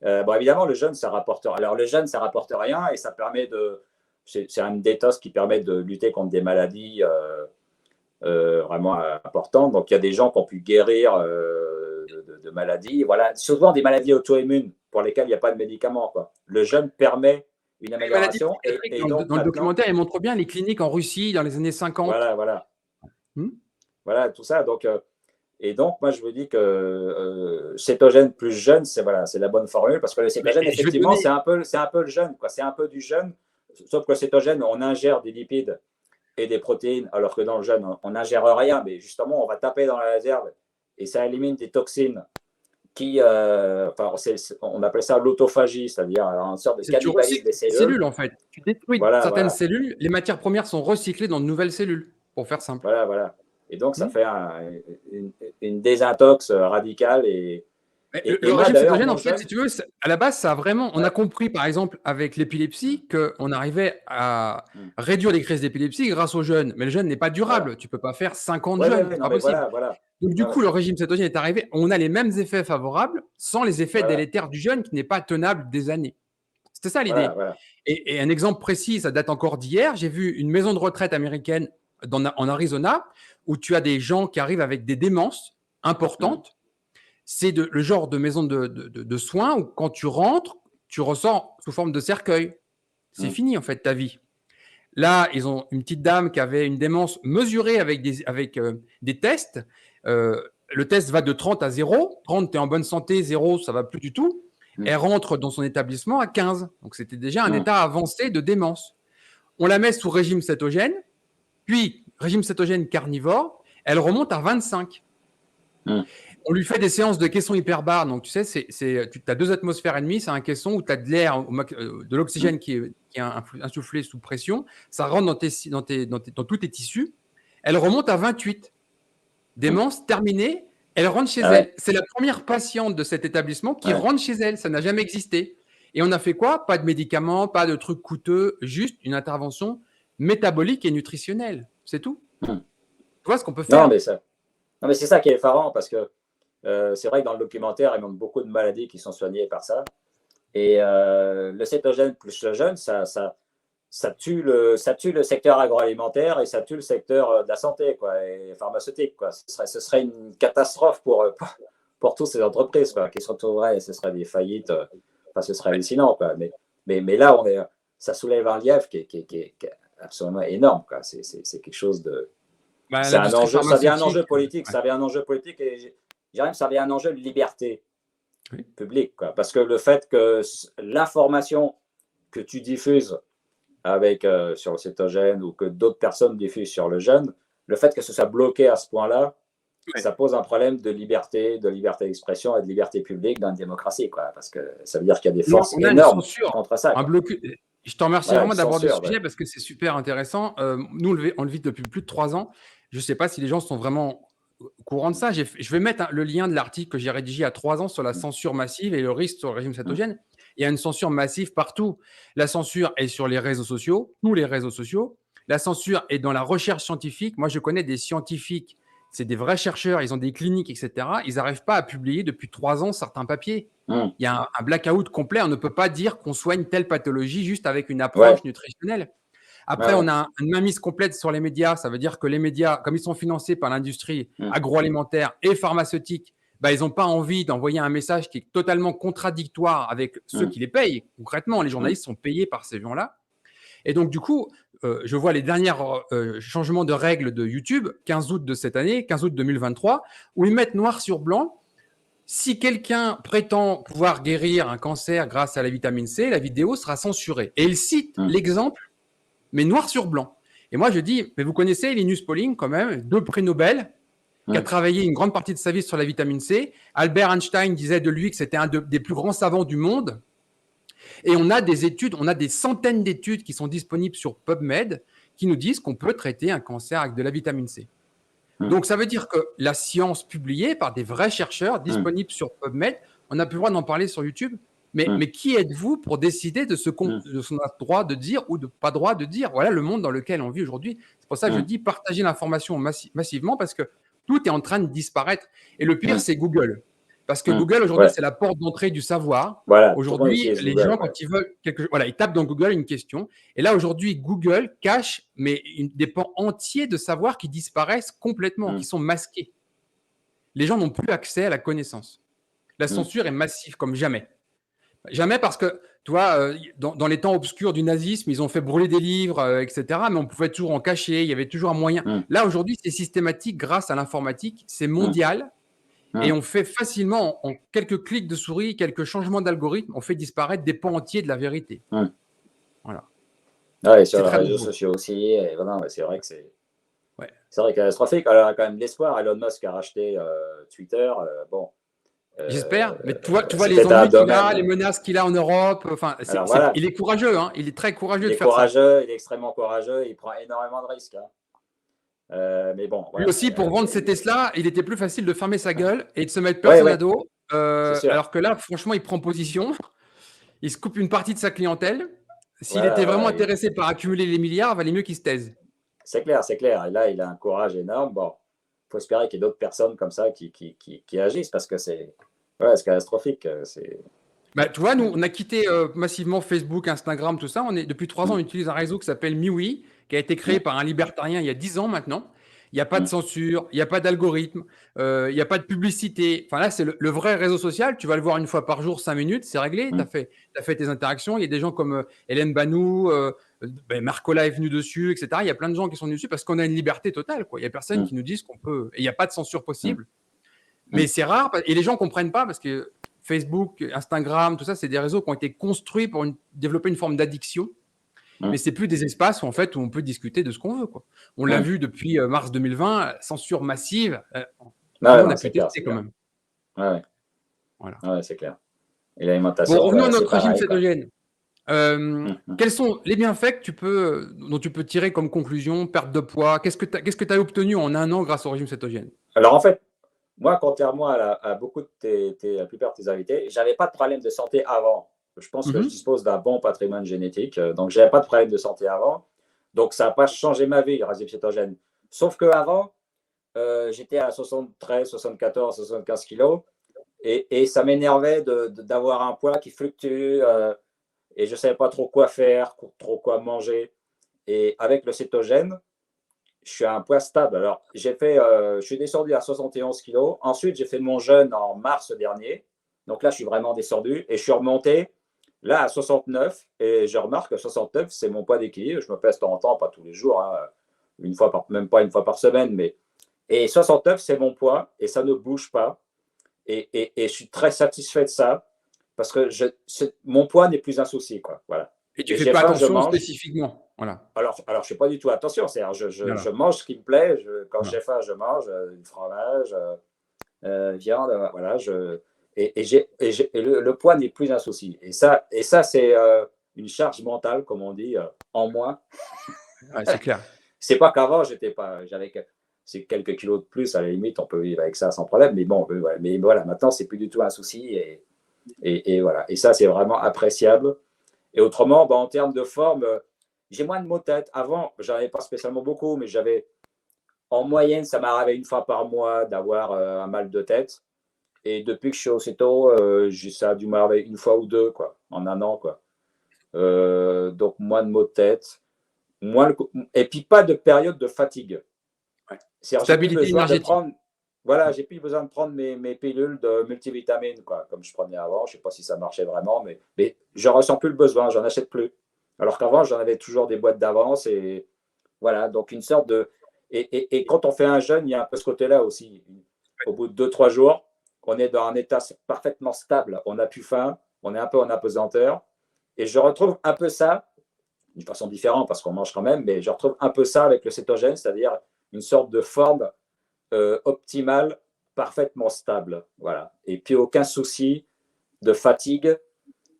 Bon, évidemment, le jeune, ça rapporte. Alors, le jeune, ça rapporte rien et ça permet de. C'est une détox qui permet de lutter contre des maladies vraiment importantes. Donc, il y a des gens qui ont pu guérir de maladies. Voilà, souvent des maladies auto-immunes pour lesquelles il n'y a pas de médicaments, quoi. Le jeune permet une Les maladies amélioration psychiatriques, et donc dans le maintenant, documentaire, ils montrent bien les cliniques en Russie dans les années 50. voilà, voilà, Hmm. voilà, tout ça. Donc, et donc, moi, je me dis que cétogène plus jeune, c'est voilà, c'est la bonne formule parce que le Mais cétogène, je vais te effectivement, donner, c'est un peu le jeune, quoi. C'est un peu du jeune, sauf que le cétogène, on ingère des lipides et des protéines, alors que dans le jeune, on n'ingère rien, mais justement, on va taper dans la réserve et ça élimine des toxines qui, enfin, on appelle ça l'autophagie, c'est-à-dire une sorte de tu cannibalisme recycles des les cellules. cellules en fait. Tu détruis Voilà, certaines voilà, cellules, les matières premières sont recyclées dans de nouvelles cellules, pour faire simple. voilà, voilà. Et donc, ça Hmm. fait une désintox radicale. Et Le moi, régime d'ailleurs, cétogène, mon en fait, jeune, si tu veux, à la base, ça a vraiment. On a ouais, compris, par exemple, avec l'épilepsie, qu'on arrivait à mm, réduire les crises d'épilepsie grâce au jeûne. Mais le jeûne n'est pas voilà. durable. Tu peux pas faire 50 Ouais, ouais, jeûnes, ouais, c'est non, pas mais possible. voilà, voilà. Donc, du Non, mais coup, le régime cétogène est arrivé. On a les mêmes effets favorables sans les effets voilà, délétères du jeûne qui n'est pas tenable des années. C'était ça voilà, l'idée. voilà. Et un exemple précis, ça date encore d'hier. J'ai vu une maison de retraite américaine en Arizona où tu as des gens qui arrivent avec des démences Mm, importantes. C'est le genre de maison de soins où quand tu rentres, tu ressors sous forme de cercueil. C'est mm, fini en fait ta vie. Là, ils ont une petite dame qui avait une démence mesurée avec des tests. Le test va de 30 à 0. 30, tu es en bonne santé, 0, ça va plus du tout. mm, Elle rentre dans son établissement à 15. Donc c'était déjà un mm, état avancé de démence. On la met sous régime cétogène, puis régime cétogène carnivore, elle remonte à 25. mm, On lui fait des séances de caisson hyperbare. Donc, tu sais, tu as 2,5 atmosphères, c'est un caisson où tu as de l'air, de mm, l'oxygène qui est insufflé sous pression. Ça rentre dans tous tes tissus. Elle remonte à 28. mm. Démence terminée. Elle rentre chez Ah ouais, elle. C'est la première patiente de cet établissement qui ouais. rentre chez elle. Ça n'a jamais existé. Et on a fait quoi? Pas de médicaments, pas de trucs coûteux, juste une intervention métabolique et nutritionnelle. C'est tout. Mm. Tu vois ce qu'on peut Non, faire? mais ça, non, mais c'est ça qui est effarant parce que c'est vrai que dans le documentaire, il manque beaucoup de maladies qui sont soignées par ça. Et le cétogène plus le jeûne, ça tue le secteur agroalimentaire et ça tue le secteur de la santé, quoi, et pharmaceutique, quoi. Ce serait une catastrophe pour toutes ces entreprises, quoi, qui se retrouveraient, ce serait des faillites. Enfin, ce serait Ouais. hallucinant, quoi. Mais là, ça soulève un lièvre qui est absolument énorme, quoi. C'est quelque chose de. Bah, C'est un l'industrie enjeu, ça devient un pharmaceutique. enjeu politique, Ouais. ça devient un enjeu politique et je dirais même ça devient un enjeu de liberté Oui. publique, quoi. Parce que le fait que l'information que tu diffuses avec, sur le cétogène ou que d'autres personnes diffusent sur le jeûne, le fait que ce soit bloqué à ce point-là, Ouais. ça pose un problème de liberté d'expression et de liberté publique dans une démocratie, quoi. Parce que ça veut dire qu'il y a des forces On a une énormes censure, contre ça, un quoi. blocus. Je te remercie Voilà, une vraiment d'aborder ce censure. sujet Ouais. parce que c'est super intéressant. Nous, on le vit depuis plus de 3 ans. Je ne sais pas si les gens sont vraiment courant de ça, je vais mettre le lien de l'article que j'ai rédigé il y a 3 ans sur la Mmh. censure massive et le risque sur le régime Mmh. cétogène. Il y a une censure massive partout. La censure est sur les réseaux sociaux, tous les réseaux sociaux. La censure est dans la recherche scientifique. Moi, je connais des scientifiques, c'est des vrais chercheurs, ils ont des cliniques, etc. Ils n'arrivent pas à publier depuis 3 ans certains papiers. Mmh. Il y a un blackout complet. On ne peut pas dire qu'on soigne telle pathologie juste avec une Ouais, approche nutritionnelle. ouais, Après, ouais. on a une mainmise complète sur les médias. Ça veut dire que les médias, comme ils sont financés par l'industrie Mmh. agroalimentaire et pharmaceutique, bah, ils n'ont pas envie d'envoyer un message qui est totalement contradictoire avec ceux Mmh. qui les payent. Concrètement, les Mmh. journalistes sont payés par ces gens-là. Et donc, du coup, je vois les derniers changements de règles de YouTube, 15 août de cette année, 15 août 2023, où ils mettent noir sur blanc. Si quelqu'un prétend pouvoir guérir un cancer grâce à la vitamine C, la vidéo sera censurée. Et ils citent Mmh. l'exemple, mais noir sur blanc. Et moi, je dis, mais vous connaissez Linus Pauling quand même, 2 prix Nobel, qui a Mmh. travaillé une grande partie de sa vie sur la vitamine C. Albert Einstein disait de lui que c'était un des plus grands savants du monde. Et on a des études, on a des centaines d'études qui sont disponibles sur PubMed qui nous disent qu'on peut traiter un cancer avec de la vitamine C. Mmh. Donc, ça veut dire que la science publiée par des vrais chercheurs Mmh. disponible sur PubMed, on n'a plus le droit d'en parler sur YouTube. Mmh. Mais qui êtes-vous pour décider de ce qu'on Mmh. a droit de dire ou de pas droit de dire? Voilà le monde dans lequel on vit aujourd'hui. C'est pour ça que je Mmh. dis partager l'information massivement parce que tout est en train de disparaître. Et le pire, Mmh. c'est Google. Parce que Mmh. Google, aujourd'hui, Ouais, c'est la porte d'entrée du savoir. voilà, tout le monde Aujourd'hui, utilise les Google. gens, Ouais. quand ils veulent quelque chose, voilà, ils tapent dans Google une question. Et là, aujourd'hui, Google cache des pans entiers de savoir qui disparaissent complètement, Mmh. qui sont masqués. Les gens n'ont plus accès à la connaissance. La Mmh. censure est massive comme jamais. Jamais parce que, tu vois, dans les temps obscurs du nazisme, ils ont fait brûler des livres, etc. Mais on pouvait toujours en cacher, il y avait toujours un moyen. Mmh. Là, aujourd'hui, c'est systématique grâce à l'informatique, c'est Mmh. mondial et Mmh. on fait facilement, en quelques clics de souris, quelques changements d'algorithme, on fait disparaître des pans entiers de la vérité. Mmh. Voilà. Ouais, sur C'est les très réseaux dangereux. sociaux aussi. Et voilà, ouais, c'est vrai que Ouais. c'est vrai catastrophique. Alors, il y a quand même de l'espoir. Elon Musk a racheté Twitter. Bon, J'espère. Mais tu vois les c'était un ennuis qu'il a, les domaine. menaces qu'il a en Europe. Enfin, Alors voilà, il est courageux, hein. Il est très il courageux de est faire ça. courageux, il est extrêmement courageux, il prend énormément de risques. Hein. Mais bon, Lui voilà. aussi, pour vendre ses Tesla, il était plus facile de fermer sa gueule et de se mettre Ouais, personne à ouais, dos. c'est sûr. Alors que là, franchement, il prend position. Il se coupe une partie de sa clientèle. S'il était Voilà, vraiment voilà. intéressé par accumuler les milliards, il valait mieux qu'il se taise. C'est clair, c'est clair. Et là, il a un courage énorme. Bon, il faut espérer qu'il y ait d'autres personnes comme ça qui agissent parce que c'est catastrophique. Bah, tu vois, nous, on a quitté massivement Facebook, Instagram, tout ça. Depuis 3 ans, on Hum, utilise un réseau qui s'appelle MeWe, qui a été créé hum, par un libertarien il y a 10 ans maintenant. Il n'y a pas de hum, censure, il n'y a pas d'algorithme, il n'y a pas de publicité. Enfin là, c'est le vrai réseau social. Tu vas le voir une fois par jour, 5 minutes, c'est réglé. Tu hum, as fait tes interactions. Il y a des gens comme Hélène Banou, Marcola est venu dessus, etc. Il y a plein de gens qui sont venus dessus parce qu'on a une liberté totale. Quoi. Il n'y a personne hum, qui nous dise qu'on peut. Et il n'y a pas de censure hum, possible. Mais hum, c'est rare et les gens ne comprennent pas parce que Facebook, Instagram, tout ça, c'est des réseaux qui ont été construits pour développer une forme d'addiction. Mais hum, c'est plus des espaces où, en fait, où on peut discuter de ce qu'on veut. Quoi. On l'a hum. vu depuis mars 2020, censure massive. Tout le Non, monde non, a pu c'est clair, tester c'est quand clair. même. Ouais, ouais, Voilà. ouais, c'est clair. Et Bon, l'alimentation, revenons à c'est notre régime pareil, quoi. cétogène. Hum, hum. Quels sont les bienfaits dont tu peux tirer comme conclusion, perte de poids? Qu'est-ce que tu as obtenu en 1 an grâce au régime cétogène? Alors, en fait, moi, contrairement à beaucoup de la plupart de tes invités, j'avais pas de problème de santé avant. Je pense que je Mhm. dispose d'un bon patrimoine génétique, donc j'avais pas de problème de santé avant. Donc, ça n'a pas changé ma vie, le régime cétogène. Sauf qu'avant, j'étais à 73, 74, 75 kilos et ça m'énervait d'avoir un poids qui fluctue et je ne savais pas trop quoi faire, trop quoi manger. Et avec le cétogène, je suis à un poids stable. Alors, je suis descendu à 71 kilos. Ensuite, j'ai fait mon jeûne en mars dernier. Donc là, je suis vraiment descendu et je suis remonté là à 69. Et je remarque que 69, c'est mon poids d'équilibre. Je me pèse de temps en temps, pas tous les jours, hein, même pas une fois par semaine. Et 69, c'est mon poids et ça ne bouge pas. Et je suis très satisfait de ça parce que mon poids n'est plus un souci. Quoi. Voilà. Et tu Et fais j'ai pas faim, je attention mange. spécifiquement. Voilà. Alors je ne fais pas du tout attention. C'est-à-dire, je Voilà. mange ce qui me plaît. Quand Voilà. j'ai faim, je mange du fromage, viande. Voilà, et le poids n'est plus un souci. Et ça c'est une charge mentale, comme on dit, en moins. Ouais, c'est clair. C'est pas qu'avant, j'étais pas. c'est quelques kilos de plus, à la limite, on peut vivre avec ça sans problème. Mais bon, voilà. Mais voilà, maintenant, c'est plus du tout un souci. Et voilà. Et ça, c'est vraiment appréciable. Et autrement, en termes de forme, j'ai moins de maux de tête. Avant, j'en avais pas spécialement beaucoup, mais j'avais, en moyenne, ça m'arrivait une fois par mois d'avoir un mal de tête. Et depuis que je suis au CETO, ça a dû m'arriver une fois ou deux, quoi, en un an, quoi. Donc, moins de maux de tête. Et puis, pas de période de fatigue. Ouais. C'est-à-dire, j'ai plus Stabilité besoin de énergétique. prendre, voilà, j'ai plus besoin de prendre mes pilules de multivitamines, quoi, comme je prenais avant. Je sais pas si ça marchait vraiment, mais je ressens plus le besoin, j'en achète plus. Alors qu'avant, j'en avais toujours des boîtes d'avance et voilà, donc une sorte de. Et quand on fait un jeûne, il y a un peu ce côté-là aussi. Au bout de 2-3 jours, on est dans un état parfaitement stable. On n'a plus faim, on est un peu en apesanteur. Et je retrouve un peu ça, d'une façon différente parce qu'on mange quand même, mais je retrouve un peu ça avec le cétogène, c'est-à-dire une sorte de forme optimale, parfaitement stable. Voilà. Et puis aucun souci de fatigue,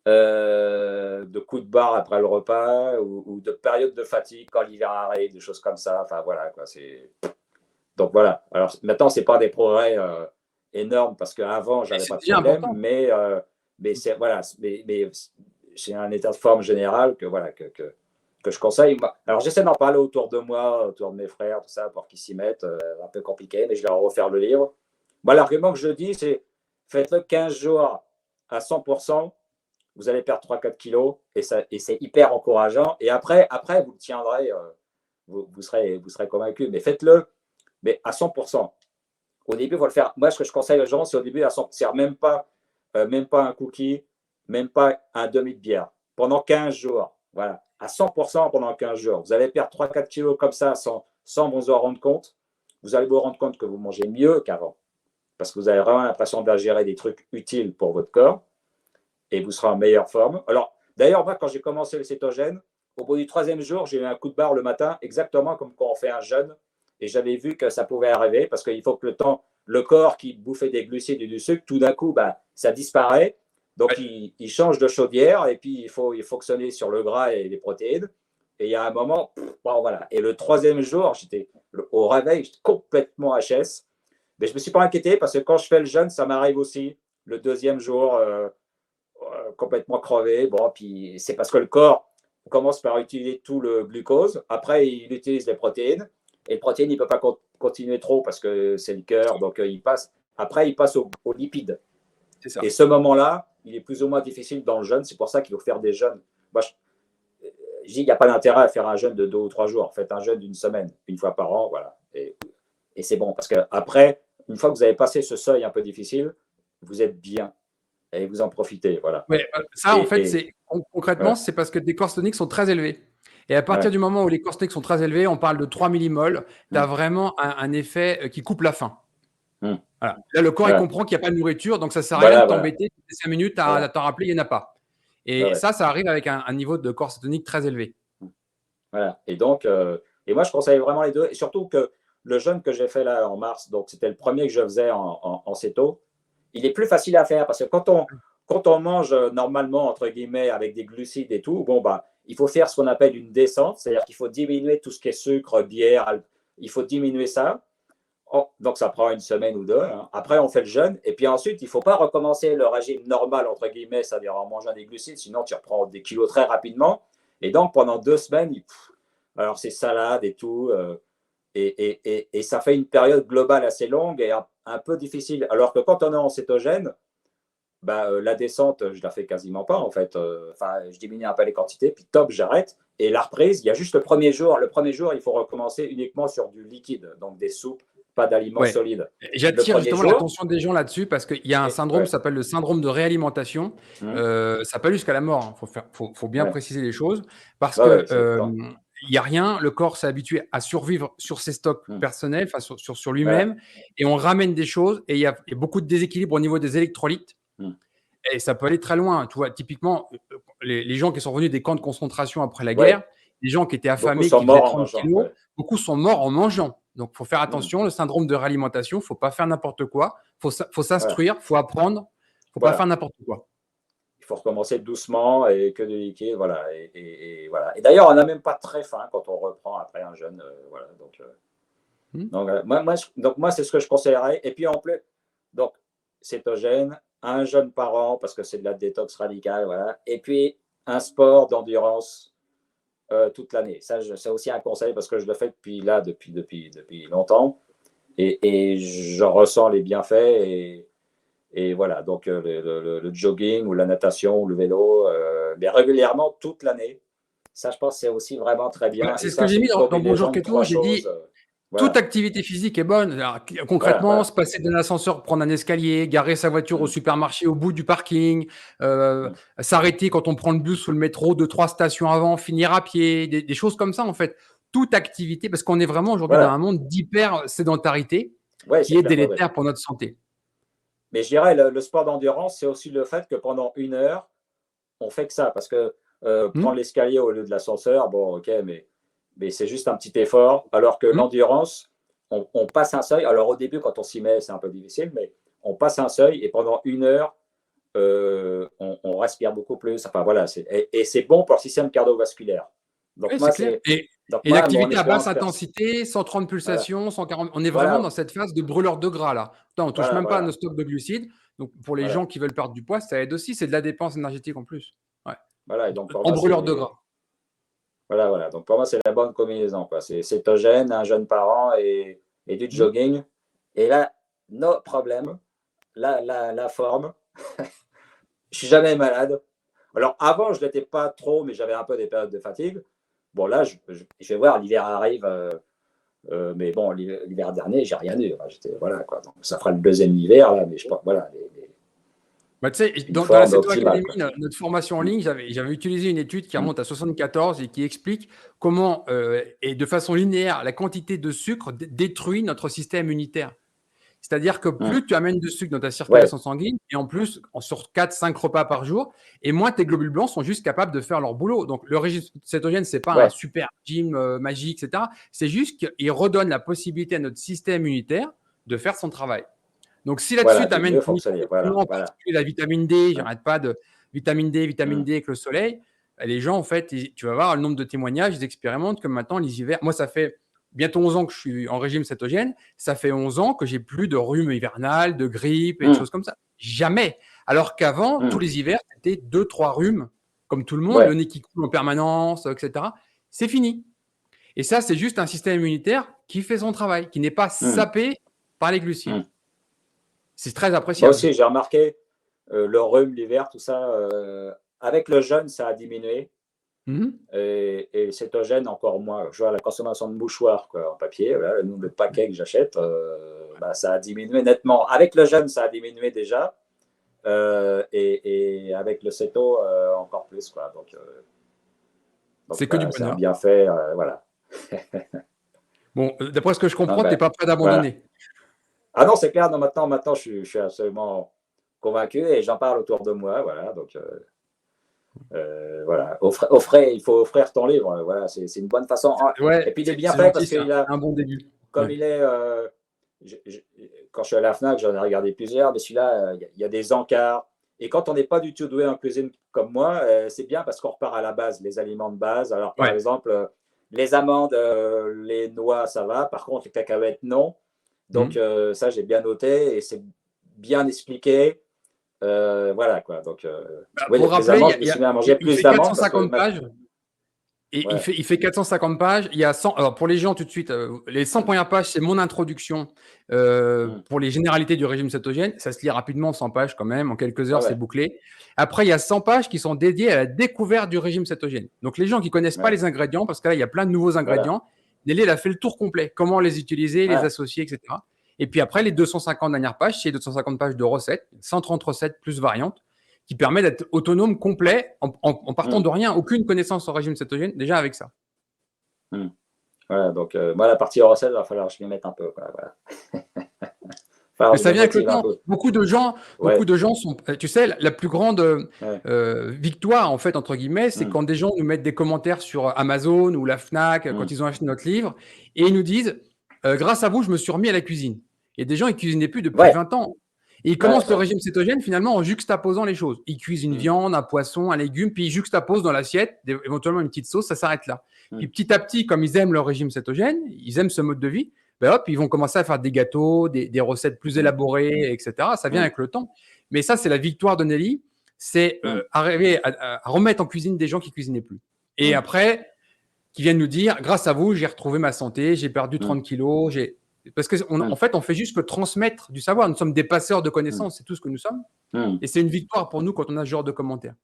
de coups de barre après le repas ou de période de fatigue quand l'hiver arrive, des choses comme ça. Enfin voilà, quoi. Donc voilà. Alors maintenant, c'est pas des progrès énormes parce qu'avant, Et j'avais c'est pas de déjà problème, important. mais c'est voilà, mais c'est un état de forme général que voilà que je conseille. Alors j'essaie d'en parler autour de moi, autour de mes frères, tout ça, pour qu'ils s'y mettent. Un peu compliqué, mais je leur refaire le livre. Moi, l'argument que je dis, c'est faites-le 15 jours à 100%, vous allez perdre 3-4 kilos et c'est hyper encourageant. Et après vous le tiendrez, vous serez convaincu. Mais faites-le, mais à 100%. Au début, il faut le faire. Moi, ce que je conseille aux gens, c'est au début à 100%. C'est même pas un cookie, même pas un demi de bière. Pendant 15 jours. Voilà. À 100% pendant 15 jours. Vous allez perdre 3-4 kilos comme ça sans vous en rendre compte. Vous allez vous rendre compte que vous mangez mieux qu'avant. Parce que vous avez vraiment l'impression d'ingérer des trucs utiles pour votre corps et vous serez en meilleure forme. Alors, d'ailleurs, moi, quand j'ai commencé le cétogène, au bout du troisième jour, j'ai eu un coup de barre le matin, exactement comme quand on fait un jeûne. Et j'avais vu que ça pouvait arriver parce qu'il faut que le corps qui bouffait des glucides et du sucre, tout d'un coup, ça disparaît. Donc, Ouais. il change de chaudière et puis il faut fonctionner sur le gras et les protéines. Et il y a un moment, bon, voilà. Et le troisième jour, j'étais au réveil, j'étais complètement HS. Mais je ne me suis pas inquiété parce que quand je fais le jeûne, ça m'arrive aussi. Le deuxième jour, complètement crevé. Bon, puis c'est parce que le corps commence par utiliser tout le glucose. Après, il utilise les protéines. Et les protéines, il ne peut pas continuer trop parce que c'est le cœur. Donc, après, il passe aux lipides. C'est Et ça. ce moment-là, il est plus ou moins difficile dans le jeûne. C'est pour ça qu'il faut faire des jeûnes. Moi, je dis qu'il n'y a pas d'intérêt à faire un jeûne de 2 ou 3 jours. Faites un jeûne d'une semaine, une fois par an. Voilà. Et c'est bon. Parce qu'après, une fois que vous avez passé ce seuil un peu difficile, vous êtes bien et vous en profitez. Voilà. Ouais, ça, en fait, Et concrètement, voilà. c'est parce que tes corps toniques sont très élevés. Et à partir Ouais. du moment où les corps toniques sont très élevés, on parle de 3 millimoles, tu as Mmh. vraiment un effet qui coupe la faim. Mmh. Voilà. Là, le corps, il Voilà. comprend qu'il n'y a pas de nourriture, donc ça ne sert à rien de Voilà, voilà. t'embêter toutes les 5 minutes à Voilà. t'en rappeler, il n'y en a pas. Ouais, Et ouais. ça arrive avec un niveau de corps cétonique très élevé. Voilà. Et donc, et moi, je conseille vraiment les deux. Et surtout que le jeûne que j'ai fait là en mars, donc c'était le premier que je faisais en céto, il est plus facile à faire parce que quand on mange normalement, entre guillemets, avec des glucides et tout, bon, il faut faire ce qu'on appelle une descente, c'est-à-dire qu'il faut diminuer tout ce qui est sucre, bière, il faut diminuer ça. Donc, ça prend une semaine ou deux, hein. Après, on fait le jeûne. Et puis ensuite, il ne faut pas recommencer le régime normal, entre guillemets, c'est-à-dire en mangeant des glucides, sinon tu reprends des kilos très rapidement. Et donc, pendant 2 semaines, alors c'est salade et tout. Et ça fait une période globale assez longue et un peu difficile. Alors que quand on est en cétogène, la descente, je la fais quasiment pas, en fait. Enfin, je diminue un peu les quantités, puis top, j'arrête. Et la reprise, il y a juste le premier jour. Le premier jour, il faut recommencer uniquement sur du liquide, donc des soupes, pas d'aliments Ouais. solides. Le J'attire premier justement jour, l'attention des gens là-dessus parce qu'il y a un syndrome qui ouais, s'appelle le syndrome de réalimentation. Ça peut aller jusqu'à la mort. Faut bien ouais, préciser les choses parce ouais, ouais, que c'est temps. il n'y a rien. Le corps s'est habitué à survivre sur ses stocks Mmh. personnels, enfin sur Voilà. lui-même, et on ramène des choses et il y a beaucoup de déséquilibre au niveau des électrolytes. Mmh. Et ça peut aller très loin. Tu vois, typiquement, les gens qui sont revenus des camps de concentration après la guerre, Ouais, les gens qui étaient beaucoup affamés, sont qui faisaient morts en 30 mangeant. kilos, Ouais. beaucoup sont morts en mangeant. Donc, il faut faire Mmh. attention. Le syndrome de réalimentation, il ne faut pas faire n'importe quoi. Faut Voilà. s'instruire, il faut apprendre. Il ne faut pas faire Voilà. n'importe quoi. Il faut recommencer doucement et que du liquide. Voilà. Et voilà. Et d'ailleurs, on n'a même pas très faim quand on reprend après un jeûne. Voilà. Donc, Hmm. Donc, moi, c'est ce que je conseillerais. Et puis, en plus, donc, cétogène, un jeûne par an, parce que c'est de la détox radicale, voilà. Et puis, un sport d'endurance toute l'année. Ça, c'est aussi un conseil parce que je le fais depuis longtemps. Et je ressens les bienfaits. Et voilà, donc le jogging ou la natation ou le vélo, mais régulièrement toute l'année. Ça, je pense, c'est aussi vraiment très Voilà, bien. Et c'est ce que ça, j'ai c'est mis une dans Bonjour combinaison de Keto. trois J'ai choses. dit toute Voilà, activité physique est bonne. Alors, voilà, concrètement, voilà. se passer d'un ascenseur, prendre un escalier, garer sa voiture au Mm, supermarché au bout du parking, mm. s'arrêter quand on prend le bus ou le métro 2, 3 stations avant, finir à pied, des choses comme ça en fait. Toute activité, parce qu'on est vraiment aujourd'hui dans un Voilà, monde d'hyper sédentarité ouais, qui c'est est clair. Ouais, ouais. délétère pour notre santé. Mais je dirais, le sport d'endurance, c'est aussi le fait que pendant 1 heure, on fait que ça. Parce que prendre Hmm. l'escalier au lieu de l'ascenseur, bon, ok, mais c'est juste un petit effort. Alors que Hmm. l'endurance, on passe un seuil. Alors au début, quand on s'y met, c'est un peu difficile, mais on passe un seuil et pendant 1 heure, on respire beaucoup plus. Enfin voilà, et c'est bon pour le système cardiovasculaire. Donc Oui, moi, c'est clair. Et moi mon l'activité à basse expérience intensité, 130 voilà, pulsations, 140, on est vraiment voilà, dans cette phase de brûleur de gras là. Putain, on touche voilà, même pas à nos voilà, stocks de glucides. Donc pour les gens voilà, qui veulent perdre du poids, ça aide aussi. C'est de la dépense énergétique en plus. Ouais. voilà. Et donc pour En moi, brûleur de gras. voilà, voilà. Donc pour moi, c'est la bonne combinaison, quoi. C'est cétogène, un jeûne par an et du Hmm. jogging. Et là, no problème, la forme, je suis jamais malade. Alors avant, je l'étais pas trop, mais j'avais un peu des périodes de fatigue. Bon là, je vais voir, l'hiver arrive. Mais bon, l'hiver dernier, j'ai rien eu. Enfin, voilà, quoi. Donc, ça fera le deuxième hiver, là, mais je pense, voilà, Bah, tu sais, une dans la forme Ceto optimale, Academy, quoi. notre formation en Mm, ligne, j'avais utilisé une étude qui mm, remonte à 74 et qui explique comment, et de façon linéaire, la quantité de sucre détruit notre système immunitaire. C'est-à-dire que mm. plus tu amènes de sucre dans ta Ouais, circulation sanguine, et en plus, sur 4, 5 repas par jour, et moins tes globules blancs sont juste capables de faire leur boulot. Donc, le régime cétogène, ce n'est pas un ouais. super régime magique, etc. C'est juste qu'il redonne la possibilité à notre système immunitaire de faire son travail. Donc, si là-dessus, Voilà, tu de amènes mieux tes fonctionner. Voilà, micronutriments, en voilà. particulier la vitamine D, Ouais, j'arrête pas de vitamine D avec le soleil, les gens, en fait, tu vas voir le nombre de témoignages, ils expérimentent que maintenant, les hivers, moi, ça fait bientôt 11 ans que je suis en régime cétogène, ça fait 11 ans que j'ai plus de rhume hivernal, de grippe et de mm, choses comme ça. Jamais. Alors qu'avant, tous mm. les hivers, c'était 2, 3 rhumes, comme tout le monde, le Ouais, nez qui coule en permanence, etc. C'est fini. Et ça, c'est juste un système immunitaire qui fait son travail, qui n'est pas mm, sapé par les glucides. mm. C'est très Moi appréciable. aussi, j'ai remarqué le rhume, l'hiver, tout ça. Avec le jeûne, ça a diminué. Mhm. Et le cétogène, encore moins. Je vois la consommation de mouchoirs, quoi, en papier, voilà, le nombre de paquets que j'achète, bah, ça a diminué nettement. Avec le jeûne, ça a diminué déjà. Et avec le céto, encore plus, quoi. Donc C'est que du c'est un bonheur. bienfait, voilà. Bon, d'après ce que je Non, comprends, tu n'es ben, pas prêt voilà. d'abandonner. Ah non, c'est clair, non, maintenant je suis absolument convaincu et j'en parle autour de moi, voilà. Donc voilà, il faut offrir ton livre, voilà, c'est une bonne façon. Ah, et Ouais, puis il est c'est bien fait gentil, parce c'est qu'il a, un bon début. comme Ouais. il est, je- je- quand je suis à la FNAC, j'en ai regardé plusieurs, mais celui-là, il y a des encarts. Et quand on n'est pas du tout doué en cuisine comme moi, c'est bien parce qu'on repart à la base, les aliments de base. Alors, par Ouais. exemple, les amandes, les noix, ça va. Par contre, les cacahuètes, non. Donc, Mhm. ça, j'ai bien noté et c'est bien expliqué. Voilà, quoi. Donc, Bah, oui, pour les rappeler, amandes, je me suis mis à manger il plus fait d'amandes parce que 450 pages. Et ouais. il fait 450 pages. Il y a 100, alors pour les gens tout de suite, les 100 Mm, premières pages, c'est mon introduction mm. pour les généralités du régime cétogène. Ça se lit rapidement, 100 pages quand même. En quelques Ouais, heures, c'est ouais, bouclé. Après, il y a 100 pages qui sont dédiées à la découverte du régime cétogène. Donc, les gens qui ne connaissent pas ouais. les ingrédients, parce que là, il y a plein de nouveaux Voilà. ingrédients, Nelly, elle a fait le tour complet. Comment les utiliser, les Ouais. associer, etc. Et puis après, les 250 dernières pages, c'est 250 pages de recettes, 130 recettes plus variantes, qui permet d'être autonome, complet, en partant Mm, de rien, aucune connaissance au régime cétogène, déjà avec ça. mm. Voilà, donc moi, la partie recette, il va falloir que je m'y mette un peu, quoi, voilà. Il va falloir Mais que je ça me vient avec le motive un temps. peu. Beaucoup Ouais, de gens sont. Tu sais, la plus grande ouais. victoire, en fait, entre guillemets, c'est Mm, quand des gens nous mettent des commentaires sur Amazon ou la Fnac quand mm. ils ont acheté notre livre et ils nous disent grâce à vous, je me suis remis à la cuisine. Et des gens, ils cuisinaient plus depuis Ouais, 20 ans. Et ils ouais, commencent le ouais. régime cétogène finalement en juxtaposant les choses. Ils cuisent une Mm, viande, un poisson, un légume, puis ils juxtaposent dans l'assiette, éventuellement une petite sauce, ça s'arrête là. Puis mm, petit à petit, comme ils aiment leur régime cétogène, ils aiment ce mode de vie, ben hop, ils vont commencer à faire des gâteaux, des recettes plus élaborées, etc. Ça vient Mm. avec le temps. Mais ça, c'est la victoire de Nelly, c'est Mm. arriver à remettre en cuisine des gens qui cuisinaient plus. Et Mm. après, qui viennent nous dire, grâce à vous, j'ai retrouvé ma santé, j'ai perdu 30 kilos, parce qu'en Mm. fait, on fait juste que transmettre du savoir. Nous sommes des passeurs de Mm. connaissances, c'est tout ce que nous sommes. Mm. Et c'est une victoire pour nous quand on a ce genre de commentaires.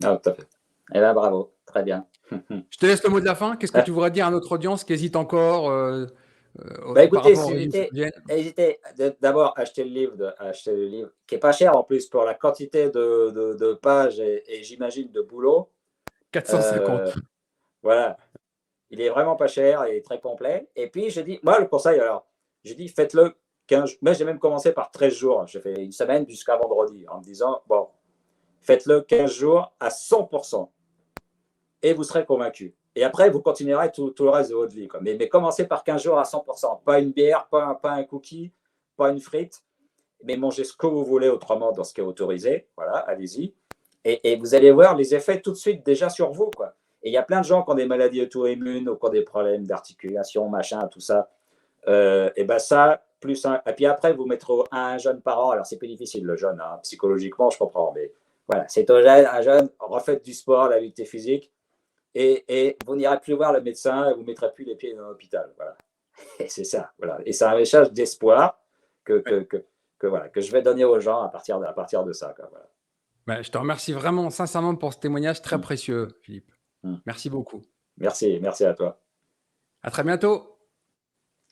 Ah, tout à fait. Eh bien, bravo, très bien. Je te laisse le mot de la fin. Qu'est-ce que tu voudrais dire à notre audience qui hésite encore Bah par écoutez, rapport au si régime j'étais, cétogène? hésitez d'abord acheter le livre, qui est pas cher en plus pour la quantité de pages et j'imagine de boulot. 450. Euh, voilà, il est vraiment pas cher et très complet. Et puis j'ai dit, moi le conseil alors, j'ai dit faites-le 15, mais j'ai même commencé par 13 jours. J'ai fait une semaine jusqu'à vendredi en me disant, bon, faites-le 15 jours à 100% et vous serez convaincu. Et après, vous continuerez tout le reste de votre vie. Quoi. Mais commencez par 15 jours à 100%. Pas une bière, pas un cookie, pas une frite, mais mangez ce que vous voulez autrement dans ce qui est autorisé. Voilà, allez-y. Et vous allez voir les effets tout de suite déjà sur vous. Quoi. Et il y a plein de gens qui ont des maladies auto-immunes ou qui ont des problèmes d'articulation, machin, tout ça. Et ben ça, plus un. Et puis après, vous mettrez un jeûne par an. Alors, c'est plus difficile, le jeûne. Hein. Psychologiquement, je comprends. Mais voilà, c'est un jeûne. Refaites du sport, l'activité physique et vous n'irez plus voir le médecin et vous ne mettrez plus les pieds dans l'hôpital. Voilà. Et c'est ça. Voilà. Et c'est un message d'espoir voilà, que je vais donner aux gens à partir de ça. Quoi, voilà. Ben, je te remercie vraiment sincèrement pour ce témoignage très Mm. précieux, Philippe. Mm. Merci beaucoup. Merci à toi. À très bientôt.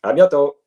À bientôt.